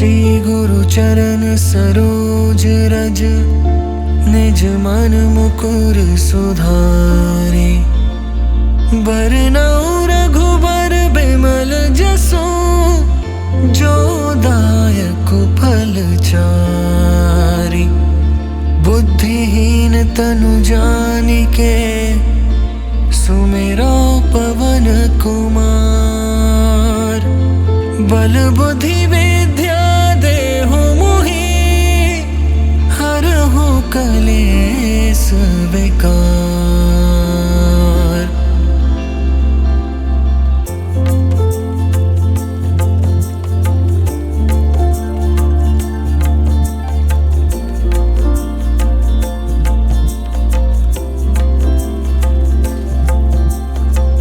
श्री गुरु चरण सरोज रज, निज मन मुकुर सुधारे। बरनउँ रघुबर बिमल जसु, जो दायक फल चारि। बुद्धिहीन तनु जानिके, सुमिरौ पवन कुमार। बल बुद्धि विद्या देहु मोहि, हरहु कलेस विकार।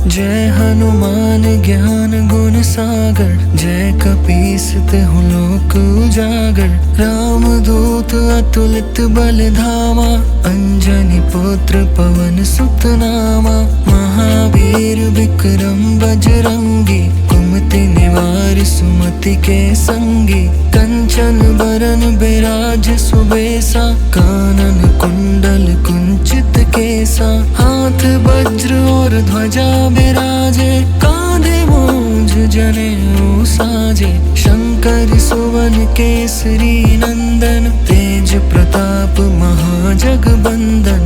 जय हनुमान ज्ञान गुण सागर, जय कपीस तिहुँ लोक उजागर। राम दूत अतुलित बल धामा, अंजनी पुत्र पवन सुत नामा। महावीर विक्रम बजरंगी, कुमति निवार सुमति के संगी। कंचन बरन बिराज सुबेसा, कानन कुंडल कुंचित केसा। हाथ वज्र और ध्वजा बिराजे, कांधे मूंज जनेऊ साजे। शंकर सुवन केसरी नंदन, तेज प्रताप महाजगबंदन।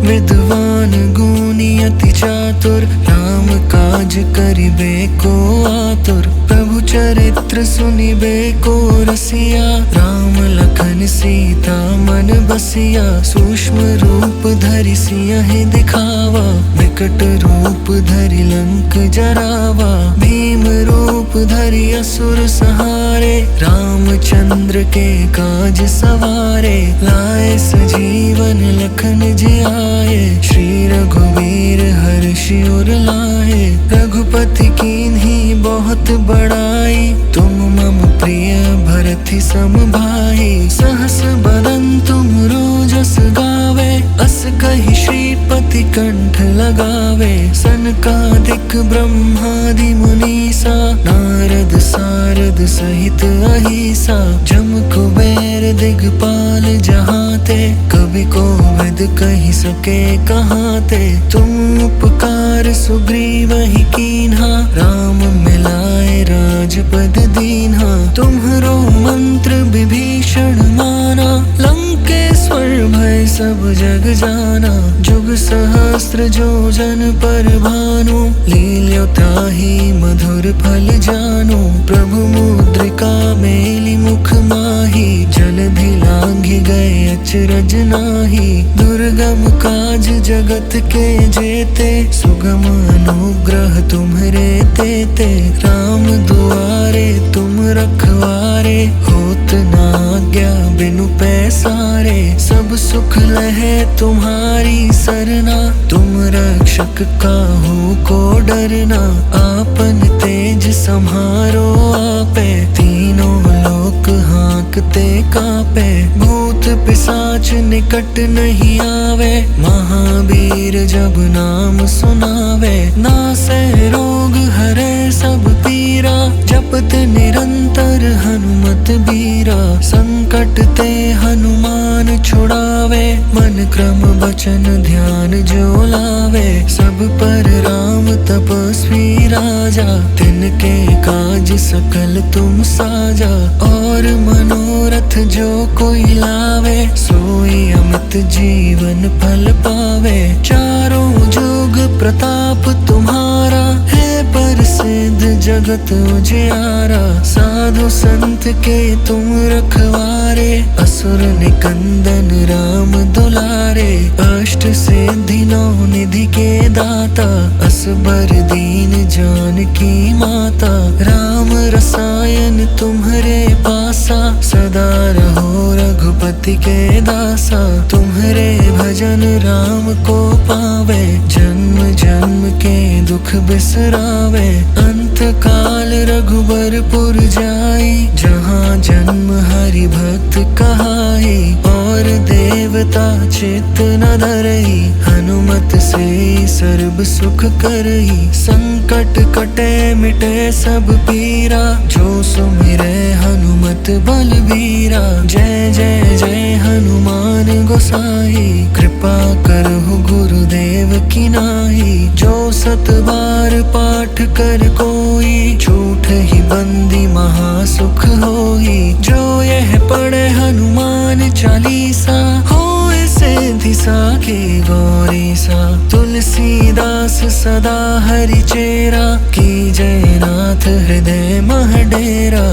विद्वान गुणी अति चातुर, राम काज करिबे को आतुर। प्रभु चरित्र सुनिबे को रसिया, राम लखन सीता मन बसिया। सूक्ष्म रूप धरि सियहि दिखावा, विकट रूप धरि लंक जरावा। भीम रूप धरि असुर संहारे, रामचंद्र के काज सवारे। लाए सजीवन लखन जियाए, श्री रघुवीर हर्षि उर लाए। रघुपति कीन्ही बहुत बड़ाई, तुम मम प्रिय भरति सम भाई। सहस बदन तुम रोजस गावे, अस कहि श्रीपति कंठ लगावे। सनकादिक ब्रह्मादि मुनीसा, नारद सारद सहित अहिसा। जम कुबेर दिगपाल जहाते, कवि कोविद कहि सके कहाते। तुम उपकार सुग्रीवहि कीन्हा, राम मिलाए राजपद दीन्हा। तुम्हरो मंत्र विभीषण माना, लंकेश्वर भय सब जग जाना। जुग सहस्त्र जो जन पर भानु, लील्यो ताहि मधुर फल जानु। प्रभु मुद्रिका मेलि मुख माहि, जलधि लांघि गए अचरज नाहि। दुर्गम काज जगत के जेते, सुगम अनुग्रह तुम्हरे तेते। राम दुआरे तुम रखवारे, होत न आज्ञा बिनु पैसारे। सब सुख लहे तुम्हारी सरना, तुम रक्षक काहू को डरना। आपन तेज सम्हारो आपे, तीनों लोक हाँकते कापे। भूत पिशाच निकट नहीं आवे, महावीर जब नाम सुनावे। नासै रोग हरै सब पीरा, जपत निरंतर हनुमत बीरा। संकट ते हनुमान छुड़ावे, मन क्रम वचन ध्यान जो लावे। सब पर राम तपस्वी राजा, तिनके काज सकल तुम साजा। और मनोरथ जो कोई लावे, सोई अमित जीवन फल पावे। चारों जुग प्रताप तुम्हारा, है प्रसिद्ध जगत उजियारा। साधु संत के तुम रखवारे, असुर निकंदन राम दुलारे। अष्ट सिद्धि नौ निधि के दाता, असबर दीन जानकी माता। राम रसायन तुम्हरे पासा, सदा रहो रघुपति के दासा। तुम्हरे भजन राम को पावे, जन्म जन्म के दुख बिसरावे। अंत काल रघुबरपुर जाई, जहाँ जन्म हरि भक्त कहाई। और देवता चित्त न धरई, हनुमत से सर्व सुख करई। संकट कटे मिटे सब पीरा, जो सुमिरै हनुमत तुलित बलबीरा। जय जय जय हनुमान गोसाई, कृपा करहु गुरुदेव की नाई। जो सत बार पाठ कर कोई, छूट ही बंदी महासुख होई। जो यह पढ़े हनुमान चालीसा, होए सिद्धि साखी गौरी सा। तुलसीदास सदा हरि चेरा, की जय नाथ हृदय मह डेरा।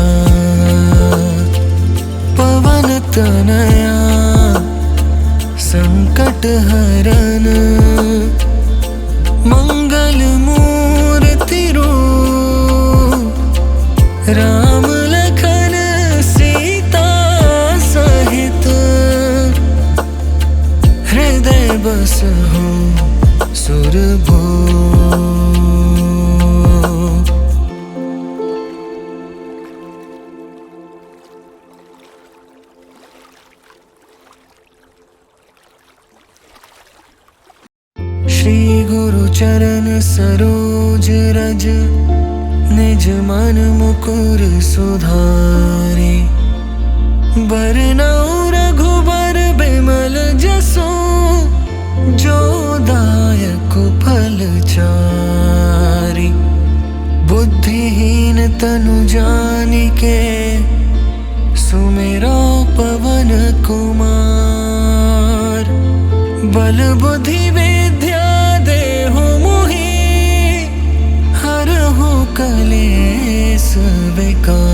पवन तनया संकट हरन, मंगल मूर्ति रूप। राम लखन सीता सहित, हृदय बसहु सुरभूप। श्री गुरु चरण सरोज रज, निज मन मुकुर सुधारे। बरनउँ रघुबर बिमल जसु, जो दायक फल चारि। बुद्धिहीन तनु जानिके, सुमिरो पवन कुमार। बल बुद्धि विद्या देहु मोहि, हरहु कलेस विकार।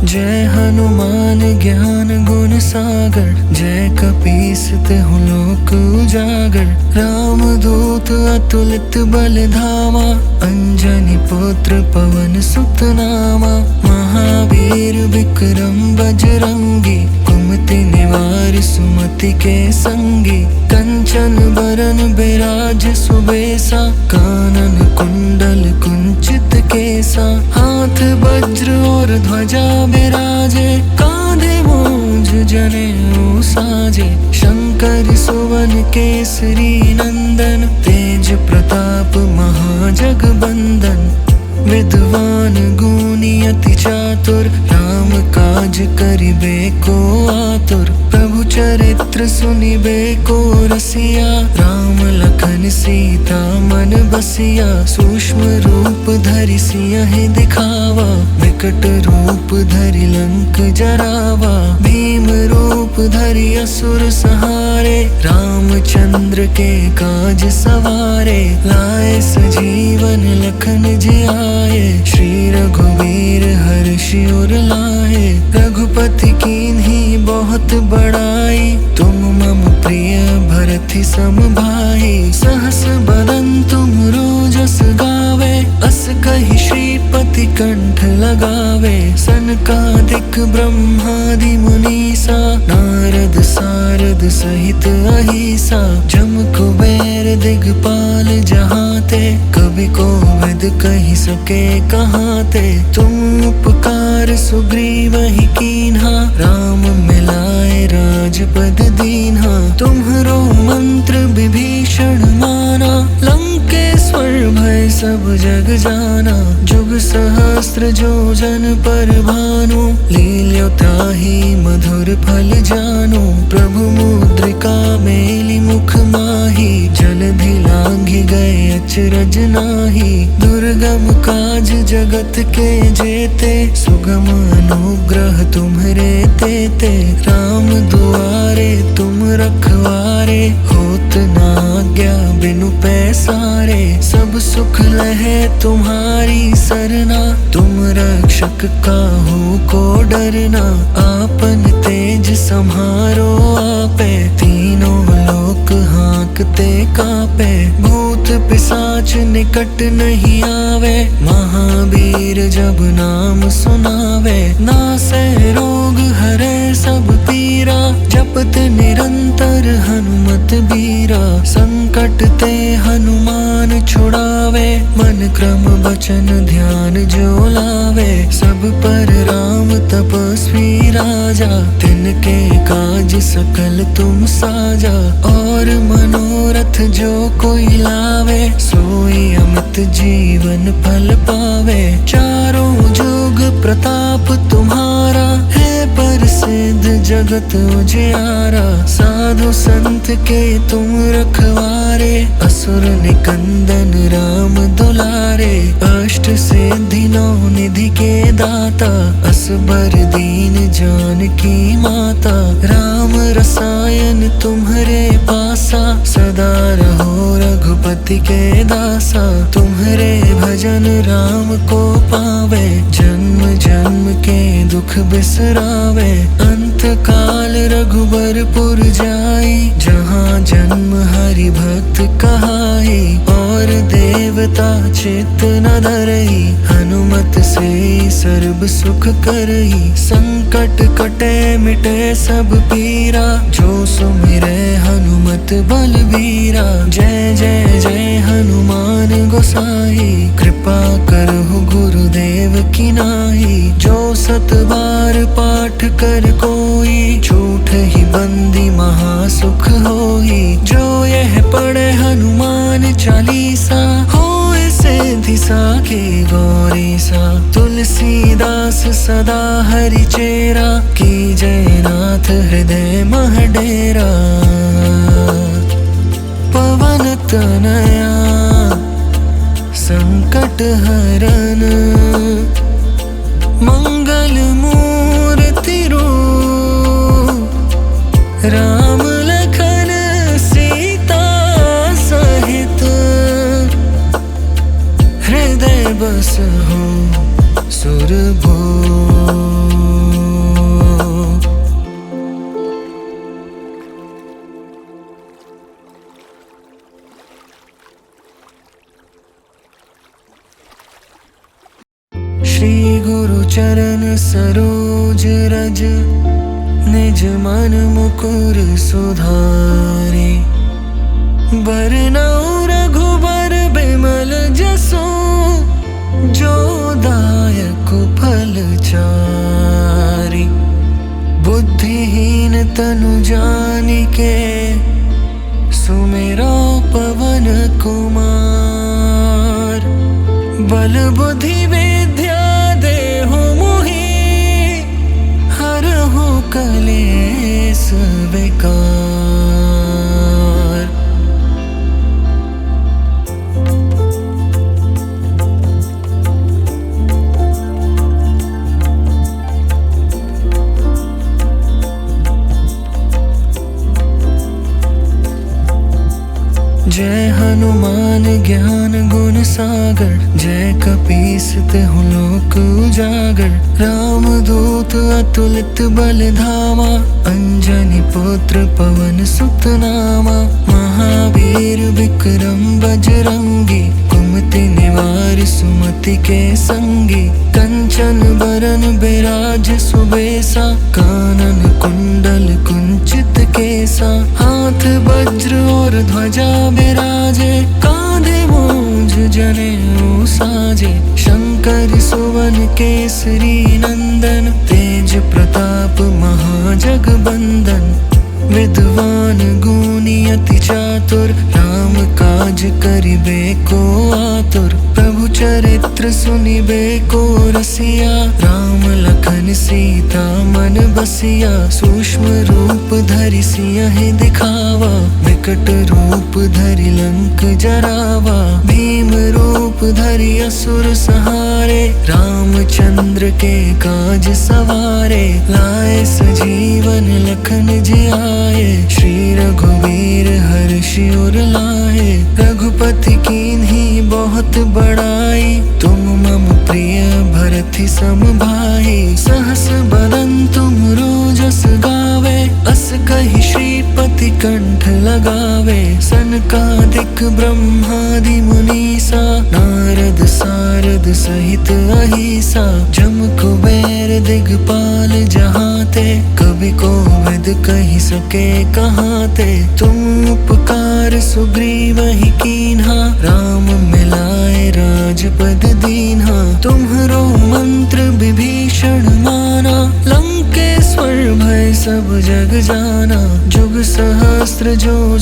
जय हनुमान ज्ञान गुण सागर, जय कपीस तिहुँ लोक उजागर। राम दूत अतुलित बल धामा, अंजनी पुत्र पवन सुत नामा। महावीर विक्रम बजरंगी, कुमति निवार सुमति के संगी। कंचन बरन बिराज सुबेसा, कानन कुंडल कुंचित केसा। हाथ वज्र और ध्वजा बिराजे, कांधे मूंज जनेऊ साजे। शंकर सुवन केसरी नंदन, तेज प्रताप महाजगबंदन। विद्वान गुणी अति चातुर, राम काज करिबे को आतुर। प्रभु चरित्र सुनिबे को रसिया, राम लखन सीता मन बसिया। सूक्ष्म रूप धरि सियहि दिखावा, विकट रूप धरि लंक जरावा। भीम रूप धरि असुर संहारे, रामचंद्र के काज सवारे। लाए सजीवन लखन जियाए, श्री रघुवीर हर्षि उर लाए। रघुपति कीन्ही बहुत बड़ाई, तुम मम प्रिय भरत सम भाई। सहस बदन तुम रोजस गावे, अस कहि श्रीपति कंठ लगावे। सनकादिक ब्रह्मादि मुनीसा, नारद सारद सहित अहिसा। जम कुबेर दिगपाल जहाते, कवि कोविद कहि सके कहाते। तुम उपकार सुग्रीवहि कीन्हा, राम मिलाए राजपद दीन्हा। तुम्हरो मंत्र विभीषण माना, लंकेश्वर भय सब जग जाना। जुग सहस्त्र जो जन पर भानु, लील्यो ताहि मधुर फल जानु। प्रभु मुद्रिका मेलि मुख माहि, जलधि लांघि गए अचरज नाहि। दुर्गम काज जगत के जेते, सुगम अनुग्रह तुम्हरे तेते। राम दुआरे तुम रखवारे, होत न आज्ञा बिनु पैसारे। सब सुख लहे तुम्हारी सरना, तुम रक्षक काहू को डरना। आपन तेज सम्हारो आपे, तीनों लोक हांकते कापे। भूत पिशाच निकट नहीं आवे, महावीर जब नाम सुनावे। नासै रोग हरे सब पीरा, जपत निरंतर हनुमत बीरा। संकट ते हनुमान छुड़ावे, मन क्रम बचन ध्यान जो लावे। सब राजा, तिनके काज सकल तुम साजा। और मनोरथ जो कोई लावे, सोई अमित जीवन फल पावे। चारों जुग प्रताप तुम्हारा, है प्रसिद्ध जगत उजियारा। साधु संत के तुम रखवारे, असुर निकंदन राम दुलारे। अष्ट सिद्धि नौ निधि के दाता, असबर दीन जानकी माता। राम रसायन तुम्हारे पासा, सदा रहो रघुपति के दासा। तुम्हारे भजन राम को पावे, जन्म जन्म के दुख बिसरावे। अंत काल रघुबरपुर जाई, जहाँ जन्म हरि भक्त कहाई। और देवता चित्त न धरई, हनुमत से सर्ब सुख करई। संकट कटे मिटे सब पीरा, जो सुमिरे हनुमत बलबीरा। जय जय जय हनुमान गोसाई, कृपा करहु गुरुदेव की नाई। जो सत बार पाठ कर कोई, झूठ ही बंदी महासुख होई। जो यह पढ़े हनुमान चालीसा, होए सिद्धि साखी गौरी सा। तुलसीदास सदा हरि चेरा, की जय नाथ हृदय मह डेरा। पवन तनया संकट हरन, मंगल मूर्ति रूप। राम लखन सीता सहित, हृदय बसहु सुरभूप। श्री गुरु चरण सरोज रज, निज मन मुकुर सुधारे। बरनउँ रघुबर बिमल जसु, जो दायक फल चारि। बुद्धिहीन तनु जानिके, सुमिरो पवन कुमार। बल बुद्धि विद्या देहु मोहि, हरहु कलेस विकार। जय हनुमान ज्ञान गुण सागर, जय कपीस तिहुँ लोक उजागर। राम दूत अतुलित बल धामा, अंजनी पुत्र पवन सुत नामा। महावीर विक्रम बजरंगी, कुमति निवार सुमति के संगी। कंचन बरन बिराज सुबेसा, कानन कुंडल कुंचित केसा। हाथ वज्र और ध्वजा बिराजे, कांधे मूंज जनेऊ साजे। शंकर सुवन केसरी नंदन, तेज प्रताप महाजगबंदन। विद्वान गुणी अति चातुर, राम काज करिबे को आतुर। प्रभु चरित्र सुनिबे को रसिया, राम लखन सीता मन बसिया। सूक्ष्म रूप धरि सियहि दिखावा, विकट रूप धरि लंक जरावा। भीम रूप धरि असुर संहारे, रामचंद्र के काज सवारे। लाए सजीवन लखन जियाए, श्री रघुवीर हर्षि उर लाए। रघुपति कीन्ही बहुत बड़ाई, तुम मम प्रिय भरति सम भाई। सहस बदन तुम रोजस गावे, अस कहि श्रीपति कंठ लगावे। सनकादिक ब्रह्मादि मुनीसा, नारद सारद सहित अहिसा। जम कुबेर दिगपाल जहाते, कवि कोविद कहि सके कहाते। तुम उपकार सुग्रीवहि कीन्हा, राम मिलाए राजपद दीन्हा। तुम्हरो मंत्र विभीषण माना, लंकेश्वर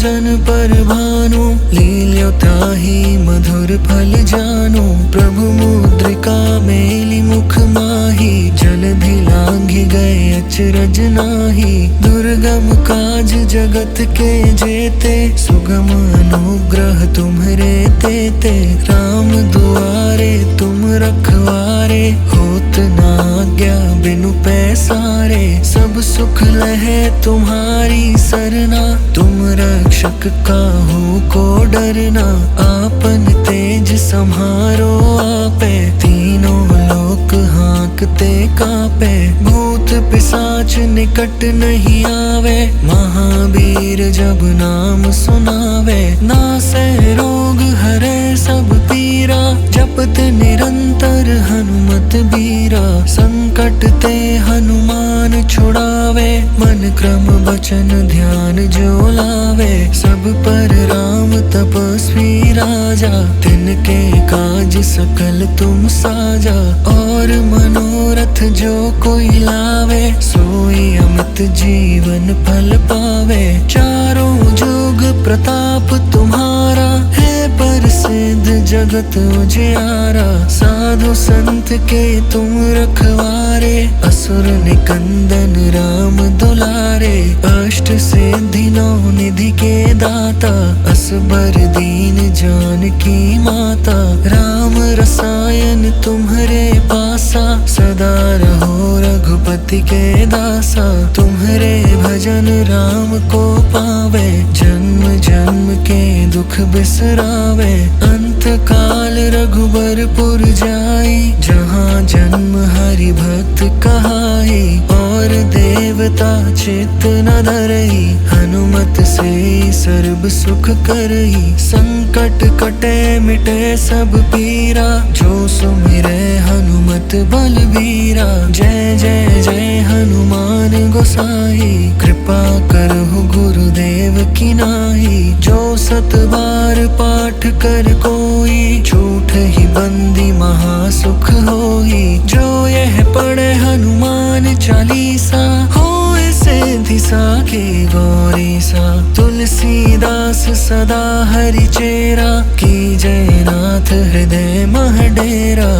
जन पर भानु, लील्यो ताहि मधुर फल जानु। प्रभु मुद्रिका मेली मुख माही, जलधि लांघि गए अचरज नाही। दुर्गम काज जगत के जेते, सुगम अनुग्रह तुम्हरे तेते। राम दुआरे तुम रखवारे, होत ना आज्ञा बिनु पैसारे। सब सुख लहे तुम्हारी सरना, तुम रक्षक काहू को डरना। आपन तेज सम्हारो आपे, तीनों लोक हाँकते कापे। भूत पिशाच निकट नहीं आवे, महावीर जब नाम सुनावे। नासै रोग हरै सब पीरा, जपत निरंतर हनुमत बीरा। संकट ते हनुमान छुड़ावे, मन क्रम वचन ध्यान जो लावे। सब पर राम तपस्वी राजा, तिनके काज सकल तुम साजा। और मनोरथ जो कोई लावे, सोई अमित जीवन फल पावे। चारों जुग प्रताप तुम्हारा, है प्रसिद्ध जगत उजियारा। साधु संत के तुम रखवारे, असुर निकंदन राम दुलारे। अष्ट सिद्धि नौ निधि के दाता, असबर दीन जानकी माता। राम रसायन तुम्हरे पासा, सदा रहो रघुपति के दासा। तुम्हरे भजन राम को पावे, जन्म जन्म के दुख बिसरावे। अंत काल रघुबरपुर जाई, जहाँ जन्म हरि भक्त कहाई। और देवता चित्त न धरई, हनुमत से सर्व सुख करई। संकट कटे मिटे सब पीरा, जो सुमिरै हनुमत बलबीरा। जय जय जय हनुमान गोसाई, कृपा करहु गुरुदेव की नाई। जो सत बार पाठ कर कोई, झूठ ही बंदी महासुख होई। जो यह पढ़े हनुमान चालीसा, होए सिद्धि साखी गौरी सा। तुलसीदास सदा हरि चेरा, की जय नाथ हृदय मह डेरा।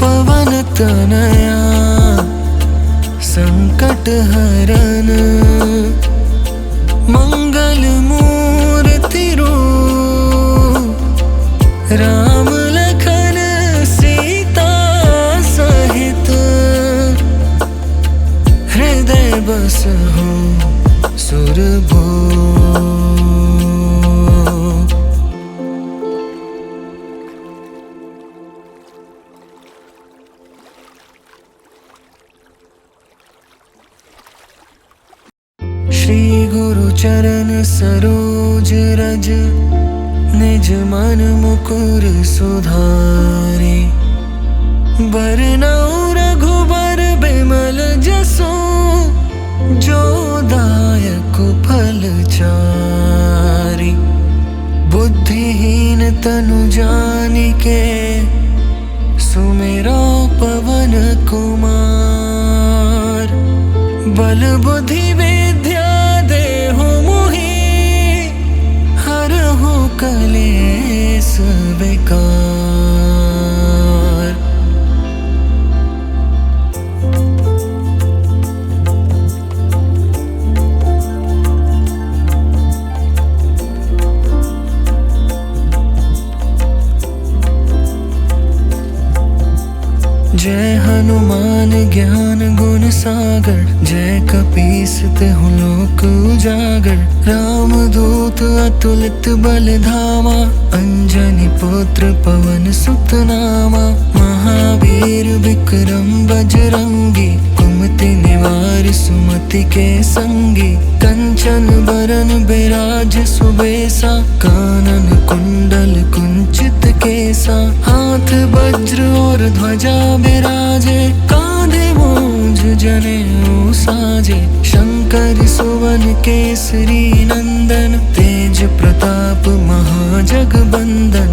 पवन तनया संकट हरन, मंगल मूर्ति रूप। राम लखन सीता सहित, हृदय बसहु सुरभूप। श्री गुरु चरण सरोज रज, निज मन मुकुर सुधारे। बरनउँ रघुबर बिमल जसु, जो दायक फल चारि। बुद्धिहीन तनु जानिके, सुमिरो पवन कुमार। बल बुद्धि विद्या देहु मोहि, हरहु कलेस विकार। जय हनुमान ज्ञान गुण सागर, जय कपीस तिहुँ लोक उजागर। राम दूत अतुलित बल धामा, अंजनी पुत्र पवन सुत नामा। महावीर विक्रम बजरंगी, कुमति निवार सुमति के संगी। कंचन बरन बिराज सुबेसा, कानन कुंडल कुंचित केसा। हाथ वज्र और ध्वजा बिराजे, कांधे मूंज जनेऊ साजे। शंकर सुवन केसरी नंदन, तेज प्रताप महाजगबंदन।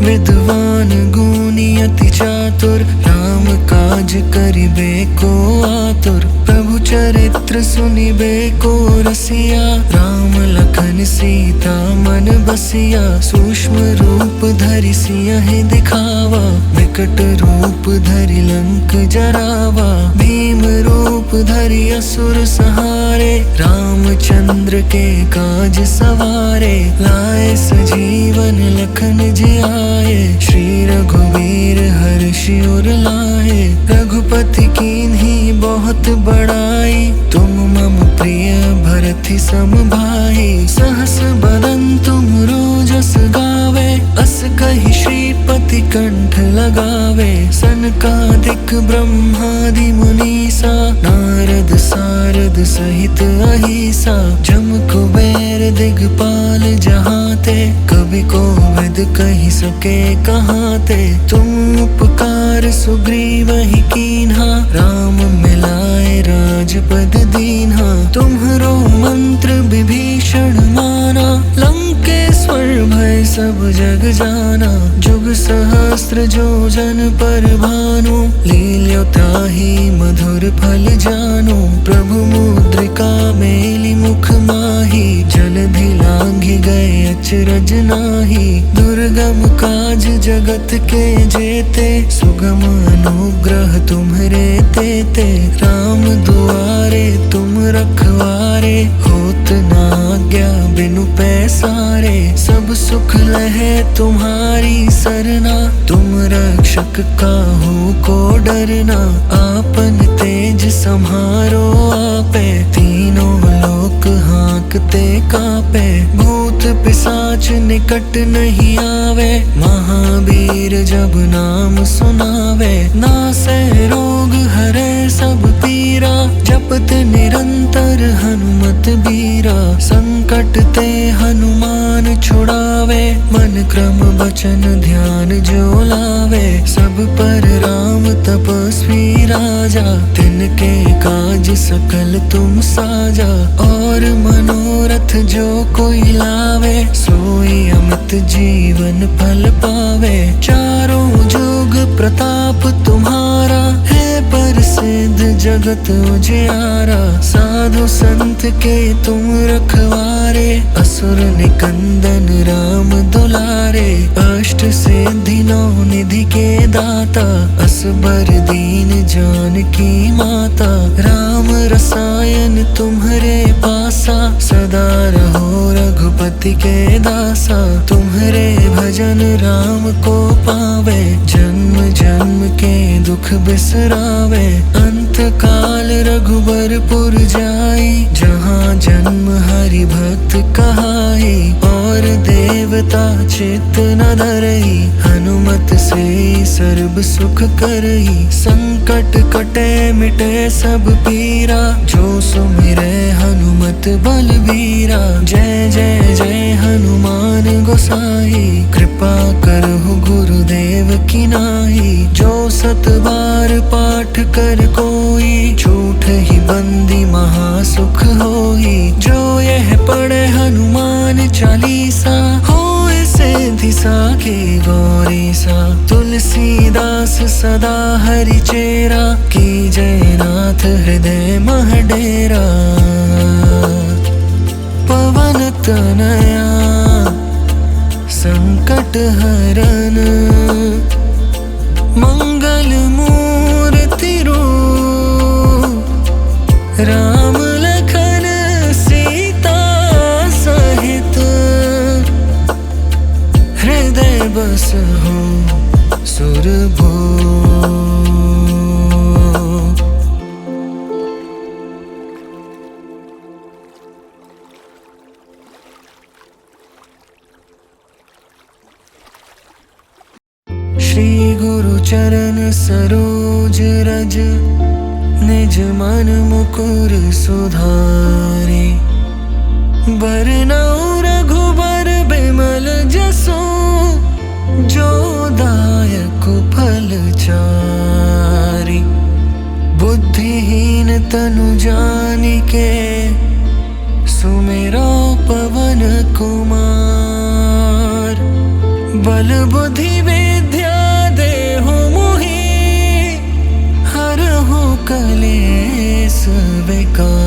विद्वान गुणी अति चातुर, राम काज करिबे को आतुर। प्रभु चरित्र सुनिबे को रसिया, राम लखन सीता मन बसिया। सूक्ष्म रूप धरि सियहि दिखावा, विकट रूप धरि लंक जरावा। भीम रूप धरि असुर संहारे, रामचंद्र के काज सवारे। लाए सजीवन लखन जियाए, श्री रघुवीर हर्षि उर लाए। रघुपति कीन्ही बहुत बड़ाई, तुम मम प्रिय भरति सम भाई। सहस बदन तुम रोजस गावे, अस कहि श्रीपति कंठ लगावे। सनकादिक ब्रह्मादि मुनीसा, नारद सारद सहित अहिसा। जम कुबेर दिगपाल जहाते, कवि कोविद कहि सके कहाते। तुम उपकार सुग्रीवहि कीन्हा, राम मिलाए राजपद दीन्हा। तुम्हरो मंत्र विभीषण माना, लंकेश्वर भय सब जग जाना। जुग सहस्त्र जो जन पर भानु, लील्यो ताहि मधुर फल जानु। प्रभु मुद्रिका मेलि मुख माहि, जलधि लांघि गए अचरज नाहि। दुर्गम काज जगत के जेते, सुगम अनुग्रह तुम्हरे तेते। राम दुआरे तुम रखवारे, होत न आज्ञा बिनु पैसारे। सब सुख लहे तुम्हारी सरना, तुम रक्षक काहू को डरना। आपन तेज सम्हारो आपे, तीनों लोक हाँकते कापे। भूत पिशाच निकट नहीं आवे, महावीर जब नाम सुनावे। नासै रोग हरै सब पीरा, जपत निरंतर हनुमत बीरा। संकट ते हनुमान छुड़ावे, मन क्रम वचन ध्यान जो लावे। सब पर राम तपस्वी राजा, तिनके काज सकल तुम साजा। और मनोरथ जो कोई लावे, सोई अमित जीवन फल पावे। चारों जुग प्रताप तुम्हारा, है प्रसिद्ध जगत उजियारा। साधु संत के तुम रखवारे, असुर निकंदन राम दुलारे। अष्ट सिद्धि नौ निधि के दाता, असबर दीन जानकी माता। राम रसायन तुम्हरे पासा, सदा रहो रघुपति के दासा। तुम्हरे भजन राम को पावे, जन्म जन्म के दुख बिसरावे। अंत काल रघुबरपुर जाई, जहाँ जन्म हरि भक्त कहाई। और देवता चित्त न धरई, हनुमत से सर्व सुख करई। संकट कटे मिटे सब पीरा, जो सुमिरै हनुमत बलबीरा। जय जय जय हनुमान गोसाई, कृपा करहु गुरुदेव की नाई। जो सत बार पाठ कर कोई, झूठ ही बंदी महासुख होई। जो यह पढ़े हनुमान चालीसा, होए सिद्धि साखी गौरी सा। तुलसीदास सदा हरि चेरा, की जय नाथ हृदय मह डेरा। पवन तनया संकट हरन, मंगल मूर्ति रूप। राम लखन सीता सहित, हृदय बसहु सुरभूप। श्री गुरु चरण सरोज रज, निज मन मुकुर सुधारे। बरनउँ रघुबर बिमल जसु, जो दायक फल चारि। बुद्धिहीन तनु जानिके, सुमिरो पवन कुमार। बल बुद्धि विद्या देहु मोहि, हरहु कलेस बेकार।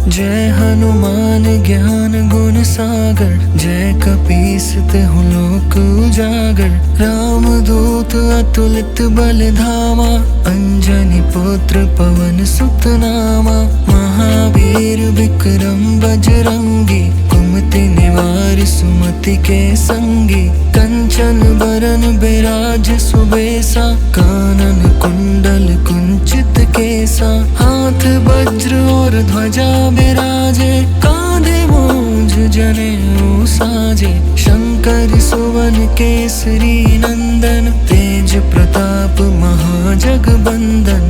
जय हनुमान ज्ञान गुण सागर, जय कपीस तिहुँ लोक उजागर। राम दूत अतुलित बल धामा, अंजनी पुत्र पवन सुत नामा। महावीर विक्रम बजरंगी, कुमति निवार सुमति के संगी। कंचन बरन बिराज सुबेसा, कानन कुंडल कुंचित केसा। हाथ वज्र और ध्वजा बिराजे, कांधे मूंज जनेऊ साजे। शंकर सुवन केसरी नंदन, तेज प्रताप महाजगबंदन।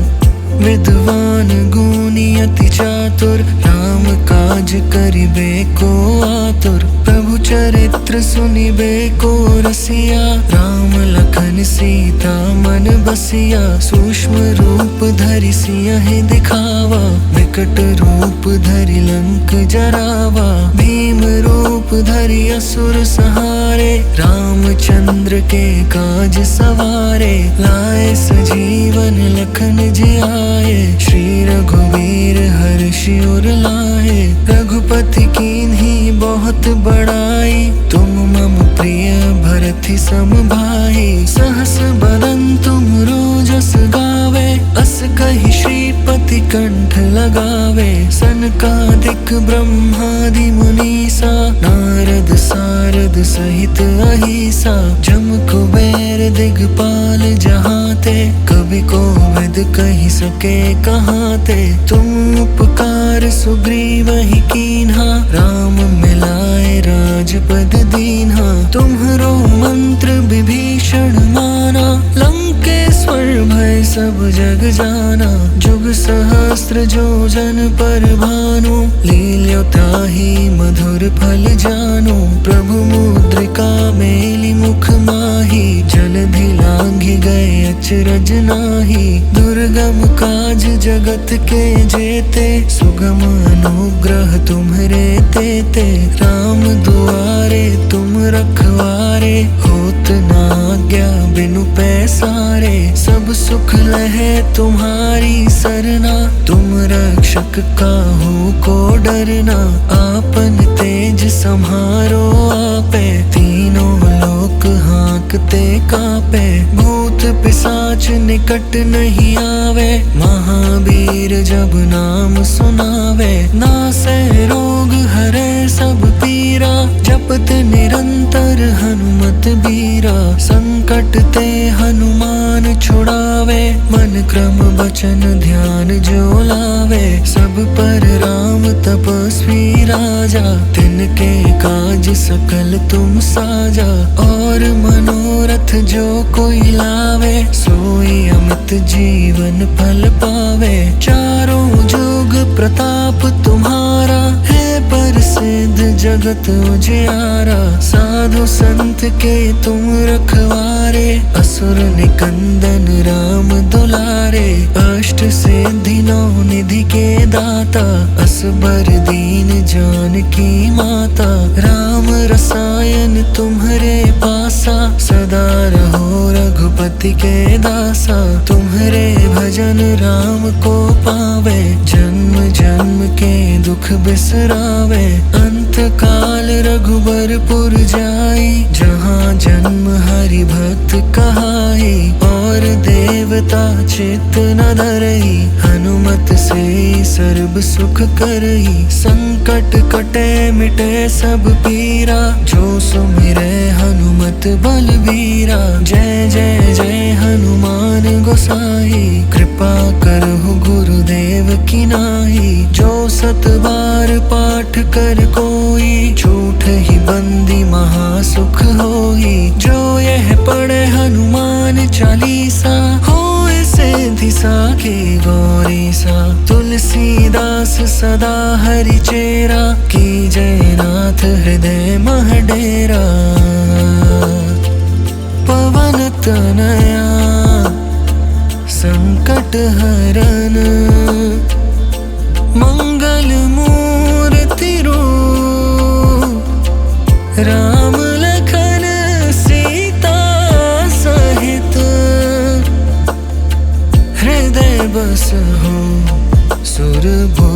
विद्वान गुणी अति चातुर, राम काज करिबे को आतुर। प्रभु चरित्र सुनिबे को रसिया, राम लखन सीता मन बसिया। सूक्ष्म रूप धरि सियहि दिखावा, विकट रूप धरि लंक जरावा। भीम रूप धरि असुर संहारे, रामचंद्र के काज सवारे। लाए सजीवन लखन जियाए, श्री रघुवीर हर्षि उर लाए। रघुपति कीन्ही बहुत बड़ाई, तुम मम प्रिय भरत सम भाई। सहस बदन तुम रोजस गावे, अस कहि श्रीपति कंठ लगावे। सनकादिक ब्रह्मादि मुनीसा, नारद सारद सहित अहिसा। जम कुबेर दिगपाल जहाते, कवि कोविद कहि सके कहाते। तुम उपकार सुग्रीवहि कीन्हा, राम मिलाए राजपद दीन्हा। तुम्हरो मंत्र विभीषण माना, लंकेश्वर भय सब जग जाना। जुग सहस्त्र जो जन पर भानु, लील्यो ताहि मधुर फल जानु। प्रभु मुद्रिका मेलि मुख माहि, जलधि लांघि गए अचरज नाहि। दुर्गम काज जगत के जेते, सुगम अनुग्रह तुम्हरे तेते। राम दुआरे तुम रखवारे, होत न आज्ञा बिनु पैसारे। सब सुख लहे तुम्हारी सरना, तुम रक्षक काहू को डरना। आपन तेज सम्हारो आपे, तीनों लोक हाँकते कापे। भूत पिशाच निकट नहीं आवे, महावीर जब नाम सुनावे। नासै रोग हरै सब पीरा, जपत निरंतर हनुमत बीरा। संकट ते हनुमान छुड़ावे, मन क्रम बचन ध्यान जो लावे। सब पर राम तपस्वी राजा, तिनके काज सकल तुम साजा। और मनोरथ जो कोई लावे, सोई अमित जीवन फल पावे। चारों जुग प्रताप तुम्हारा, है प्रसिद्ध जगत उजियारा। साधु संत के तुम रखवारे, असुर निकंदन राम दुलारे। अष्ट सिद्धि नौ निधि के दाता, असबर दीन जानकी माता। राम रसायन तुम्हरे पासा, सदा रहो रघुपति के दासा। तुम्हरे भजन राम को पावे, जन्म जन्म के दुख बिसरावे। अंत काल रघुबरपुर जाई, जहाँ जन्म हरि भक्त कहाई। और देवता चित्त न धरई, हनुमत से सर्व सुख करई। संकट कटे मिटे सब पीरा, जो सुमिरै हनुमत बलबीरा। जय जय जय हनुमान गोसाई, कृपा करहु गुरुदेव की नाई। जो सत बार पाठ कर कोई, झूठ ही बंदी महासुख होई। जो यह पढ़े हनुमान चालीसा, होए सिद्धि साखी गौरीसा। तुलसीदास सदा हरि चेरा, की जय नाथ हृदय मह डेरा। पवन तनया संकट हर रस हो सुरभो।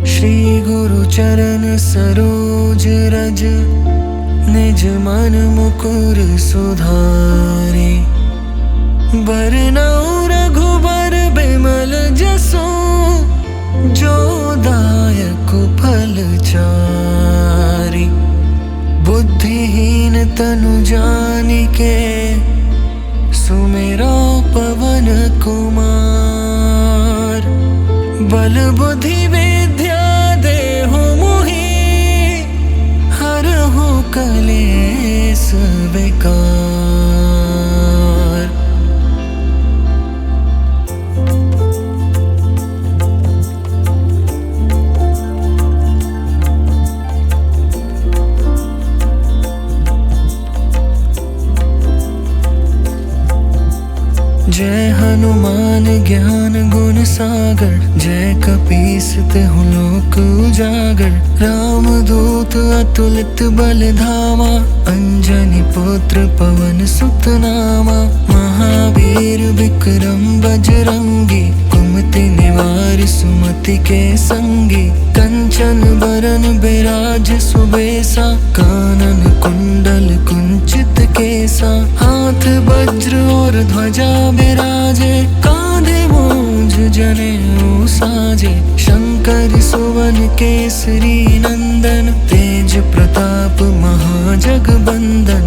श्री गुरु चरण सरोज रज, निज मन मुकुर सुधारे। बरनउँ रघुबर बिमल जसु, जो दायक फल चारि। बुद्धिहीन तनु जानिके, सुमिरौ पवन कुमार। बल बुद्धि विद्या देहु मोहि, हरहु कलेस विकार। जय हनुमान ज्ञान गुण सागर, जय कपीस तिहु लोक उजागर। राम दूत अतुलित बल धामा, अंजनी पुत्र पवन सुत नामा। महावीर विक्रम बजरंगी, कुमति निवार सुमति के संगी। कंचन बरन बिराज सुबेसा, कानन कुंडल कुंचित केसा। हाथ वज्र और ध्वजा बिराजे, कांधे मूंज जनेऊ साजे। शंकर सुवन केसरी नंदन, तेज प्रताप महाजगबंदन।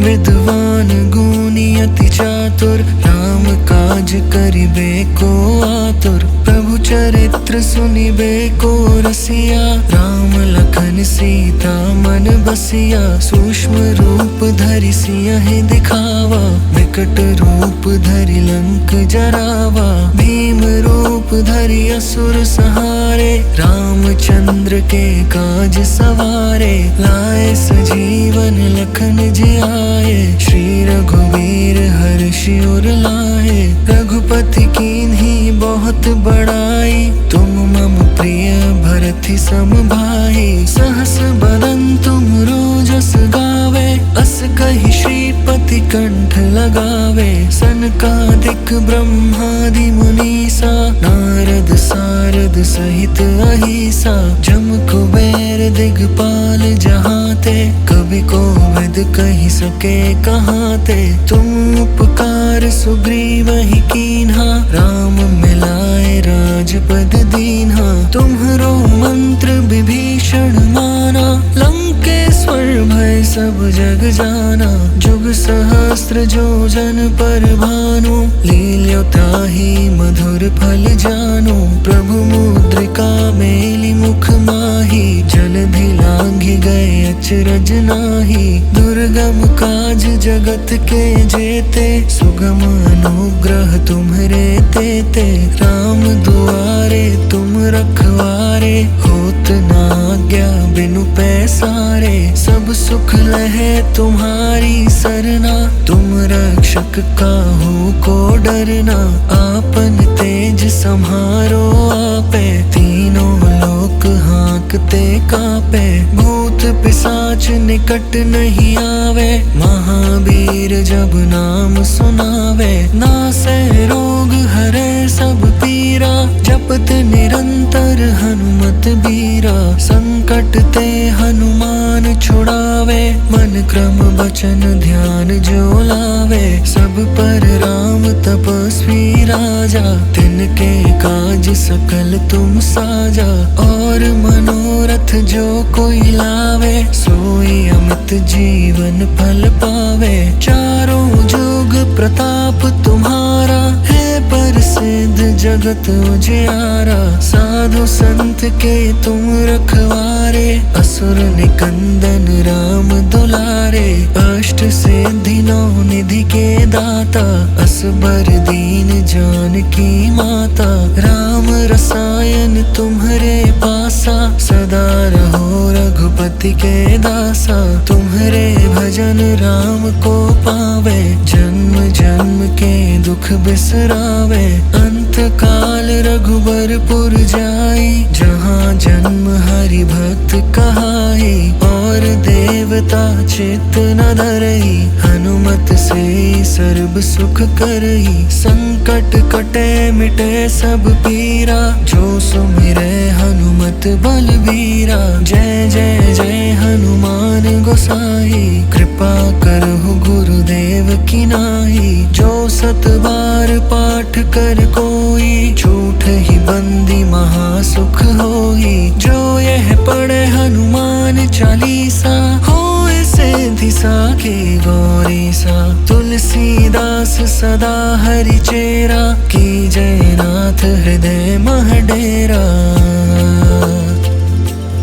विद्वान गुणी अति चातुर, राम काज करिबे को आतुर। प्रभु चरित्र सुनिबे को रसिया, राम लखन सीता मन बसिया। सूक्ष्म रूप धरि सियहि दिखावा, विकट रूप धरि लंक जरावा। भीम रूप धरि असुर संहारे, रामचंद्र के काज सवारे। लाए सजीवन लखन जियाए, श्री रघुवीर हर्षि उर लाए। रघुपति कीन्ही बहुत बड़ाई, तुम मम प्रिय भरति सम भाई। सहस बदन तुम रोजस गावे, अस कहि श्रीपति कंठ लगावे। सनकादिक ब्रह्मादि मुनीसा, नारद सारद सहित अहिसा। जम कुबेर दिगपाल जहाते, कवि कोविद कहि सके कहाते। तुम उपकार सुग्रीवहि कीन्हा, राम मिलाए राजपद दीन्हा। तुम्हरो मंत्र विभीषण माना, लंकेश्वर भय सब जग जाना। जुग सहस्त्र जो जन पर भानु, लील्यो ताहि मधुर फल जानु। प्रभु मुद्रिका मेलि मुख माहि, जलधि लांघि गए अचरज नाहि। दुर्गम काज जगत के जेते, सुगम अनुग्रह तुम्हरे तेते। राम दुआरे तुम रखवारे, होत न आज्ञा बिनु पैसारे। सब सुख लहे तुम्हारी सरना, तुम रक्षक काहू को डरना। आपन तेज सम्हारो आपे, तीनों लोक हाँकते कापे। भूत पिशाच निकट नहीं आवे, महावीर जब नाम सुनावे। नासै रोग हरै सब पीरा, जपत निरंतर हनुमत बीरा। संकट ते हनुमान छुड़ावे, मन क्रम वचन ध्यान जो लावे। सब पर राम तपस्वी राजा, तिनके काज सकल तुम साजा। और मनोरथ जो कोई लावे, सोई अमित जीवन फल पावे। चारों जुग प्रताप तुम्हारा, है प्रसिद्ध जगत उजियारा। साधु संत के तुम रखवारे, असुर निकंदन राम दुलारे। अष्ट सिद्धि नौ निधि के दाता, असबर दीन जानकी माता। राम रसायन तुम्हरे पासा, सदा रहो रघुपति के दासा। तुम्हरे भजन राम को पावे, जन्म जन्म के दुख बिसरावे। अंत काल रघु रघुबरपुर जाई, जहाँ जन्म हरि भक्त कहाई। और देवता चित्त न धरई, हनुमत से सर्ब सुख करई। संकट कटे मिटे सब पीरा, जो सुमिरै हनुमत बलबीरा। जय जय जय हनुमान गोसाई, कृपा करहु गुरुदेव की नाई। जो सत बार पाठ कर कोई, झूठ ही बंदी महासुख होई। जो यह पढ़े हनुमान चालीसा, होए सिद्धि साखी गौरीसा। तुलसीदास सदा हरि चेरा, की जय नाथ हृदय मह डेरा।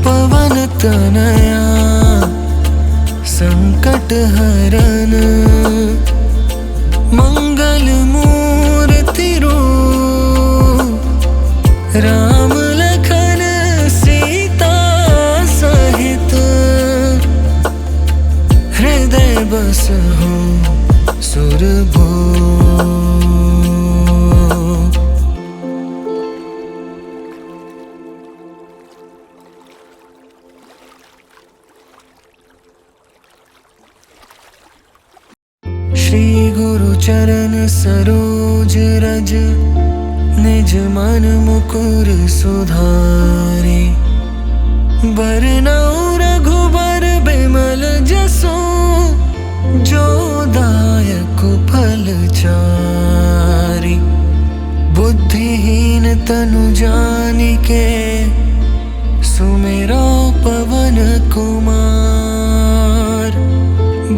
पवन तनया संकट हरन, मंगल मूर्ति रूप। राम लखन सीता सहित, हृदय बसहु सुरभूप। श्री गुरु चरण सरोज रज, निज मन मुकुर सुधारे। बरनउँ रघुबर बिमल जसु, जो दायक फल चारि। बुद्धिहीन तनु जानिके, सुमिरौ पवन कुमार।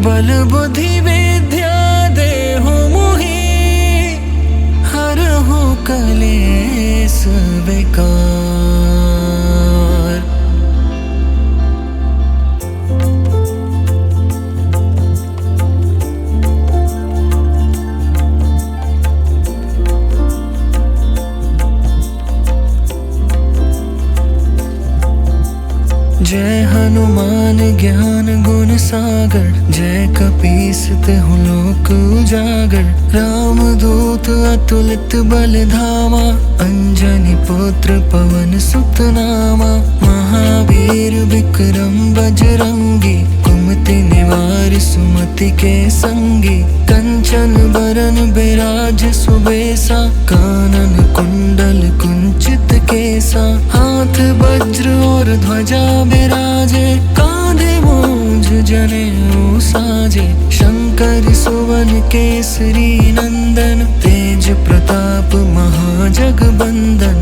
बल बुद्धि विद्या देहु मोहि, हरहु कलेस विकार। जय हनुमान ज्ञान गुण सागर, जय कपीस तिहुँ लोक उजागर। राम दूत अतुलित बल धामा, अंजनी पुत्र पवन सुत नामा। महावीर विक्रम बजरंगी, कुमति निवार सुमति के संगी। कंचन बरन बिराज सुबेसा, कानन कुंडल कुंचित केसा। हाथ वज्र और ध्वजा बिराजे, कांधे मूंज जनेऊ साजे। शंकर सुवन केसरी नंदन, तेज प्रताप महाजगबंदन।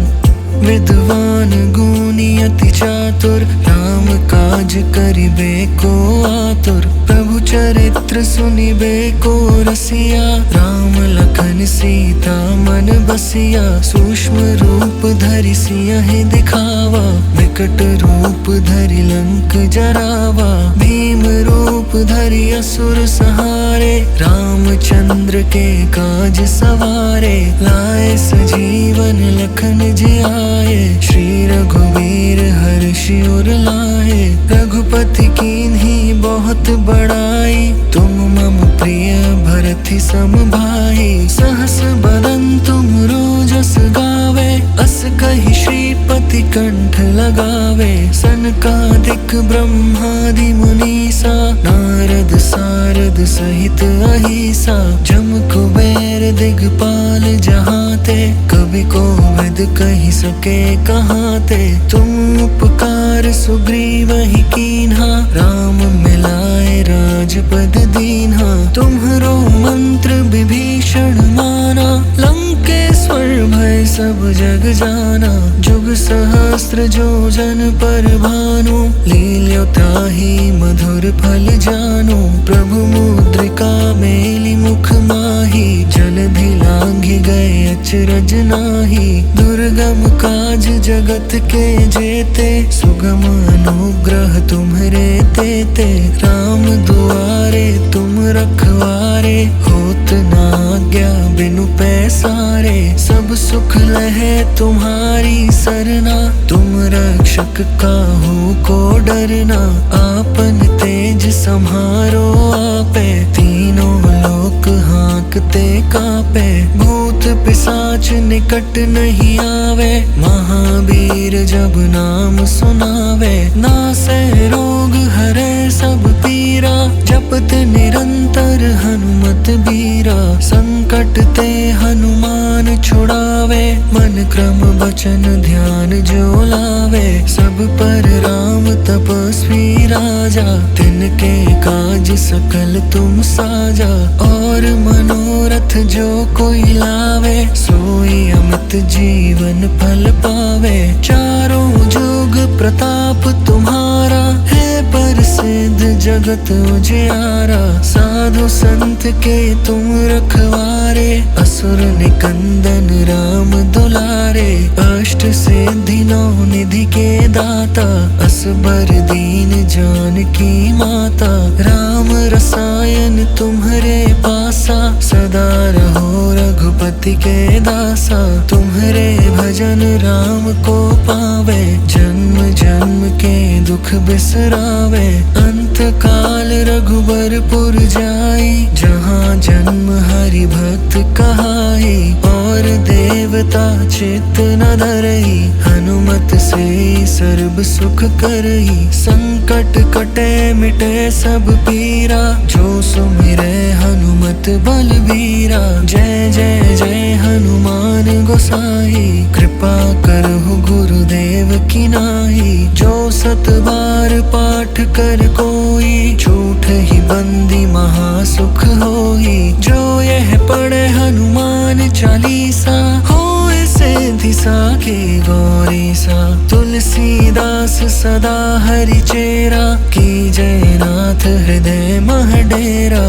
विद्वान गुणी अति चातुर, राम काज करिबे को आतुर। प्रभु चरित्र सुनिबे को रसिया, राम लखन सीता मन बसिया। सूक्ष्म रूप धरि सियहि दिखावा, विकट रूप धरि लंक जरावा। भीम रूप धरि असुर संहारे, रामचंद्र के काज सवारे। लाए सजीवन लखन जियाए, श्री रघुवीर हर्षि उर लाए। रघुपति कीन्ही बहुत बड़ाई, तुम मम प्रिय भरत सम भाई। सहस बदन तुम रोजस गावे, अस कहि श्रीपति कंठ लगावे। सनकादिक ब्रह्मादि मुनीसा, नारद सारद सहित अहिसा। जम कुबेर दिगपाल जहाते, कवि कोविद कहि सके कहाते। तुम उपकार सुग्रीवहि कीन्हा, राम मिलाए राजपद दीन्हा। तुम्हरो मंत्र विभीषण माना, लंकेश्वर भय सब जग जाना। जुग सहस्त्र जो जन पर भानु, लील्यो ताहि मधुर फल जानु। प्रभु मुद्रिका मेलि मुख माहि, जलधि लांघि गए अचरज नाही। दुर्गम काज जगत के जेते, सुगम अनुग्रह तुम्हरे तेते। राम दुआरे तुम रखवारे, होत न आज्ञा बिनु पैसारे। सब सुख लहे तुम्हारी सरना, तुम रक्षक काहू को डरना। आपन तेज सम्हारो आपे, तीनों लोक हाँकते कापे, भूत पिशाच निकट नहीं आवे, महावीर जब नाम सुनावे, नासे रोग हरे सब पीरा, जपत निरंतर हनुमत बीरा, संकट ते हनुमान छुड़ावे, मन क्रम वचन ध्यान जो लावे, सब पर राम तपस्वी राजा, तिनके काज सकल तुम साजा, और मनोरथ जो कोई लावे, सोई अमित जीवन फल पावे, चारों जुग प्रताप तुम्हारा, है प्रसिद्ध जगत उजियारा, साधु संत के तुम रखवारे, असुर निकंदन राम दुलारे, अष्ट सिद्धि नौ निधि के दाता, असबर दीन जानकी माता, राम रसायन तुम्हारे पासा, सदा रहो रघुपति के दासा, तुम्हारे भजन राम को पावे, जन्म जन्म के दुख बिसरावे, अंत काल रघुबरपुर जाई, जहाँ जन्म हरि भक्त कहाई, और देवता चित्त न धरई, हनुमत से सर्व सुख करई, संकट कटे मिटे सब पीरा, जो सुमिरे हनुमत बलबीरा, जय जय जय हनुमान गोसाई, कृपा करहु गुरुदेव की नाई, जो सत बार पाठ कर कोई, छूट ही बंदी महासुख होई, जो यह पढ़े हनुमान चालीसा, होए सिद्धि साखी गौरी सा, तुलसीदास सदा हरि चेरा, की जय नाथ हृदय मह डेरा,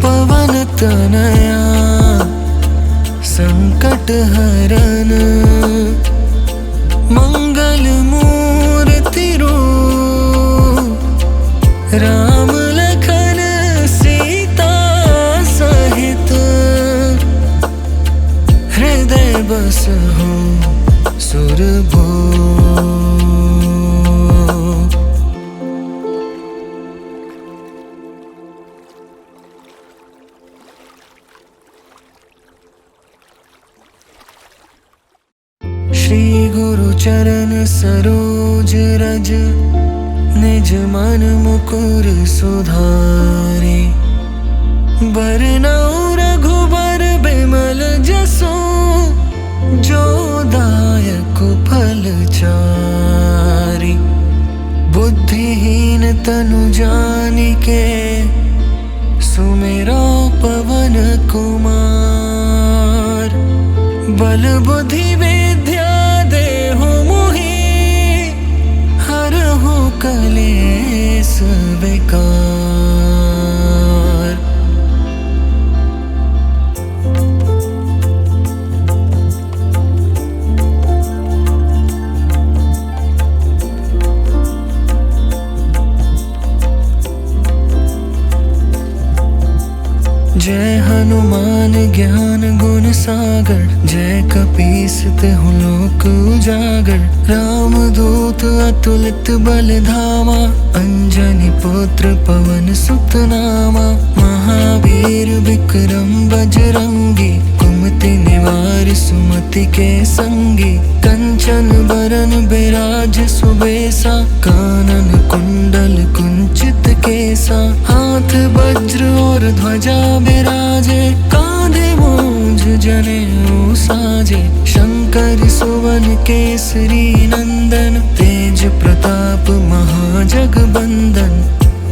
पवन तनया संकट हरन, मंगल मूर्ति रूप, राम लखन सीता सहित, हृदय बसहु सुरभूप। श्री गुरु चरण सरोज रज, निज मन मुकुर सुधारे, बरनउँ रघुबर बिमल जसु, जो दायक फल चारि, बुद्धिहीन तनु जानिके, सुमिरो पवन कुमार, बल बुद्धि विद्या देहु मोहि, हरहु कलेस विकार। जय हनुमान ज्ञान गुण सागर, जय कपीस तिहुँ लोक उजागर, राम दूत अतुलित बल धामा, अंजनी पुत्र पवन सुत नामा, महावीर विक्रम बजरंगी, कुमति निवार सुमति के संगी, कंचन बरन बिराज सुबेसा, कानन कुंडल कुंचित केसा, हाथ वज्र और ध्वजा बिराजे, कांधे मूंज जनेऊ साजे, शंकर सुवन केसरी नंदन, तेज प्रताप महाजगबंदन,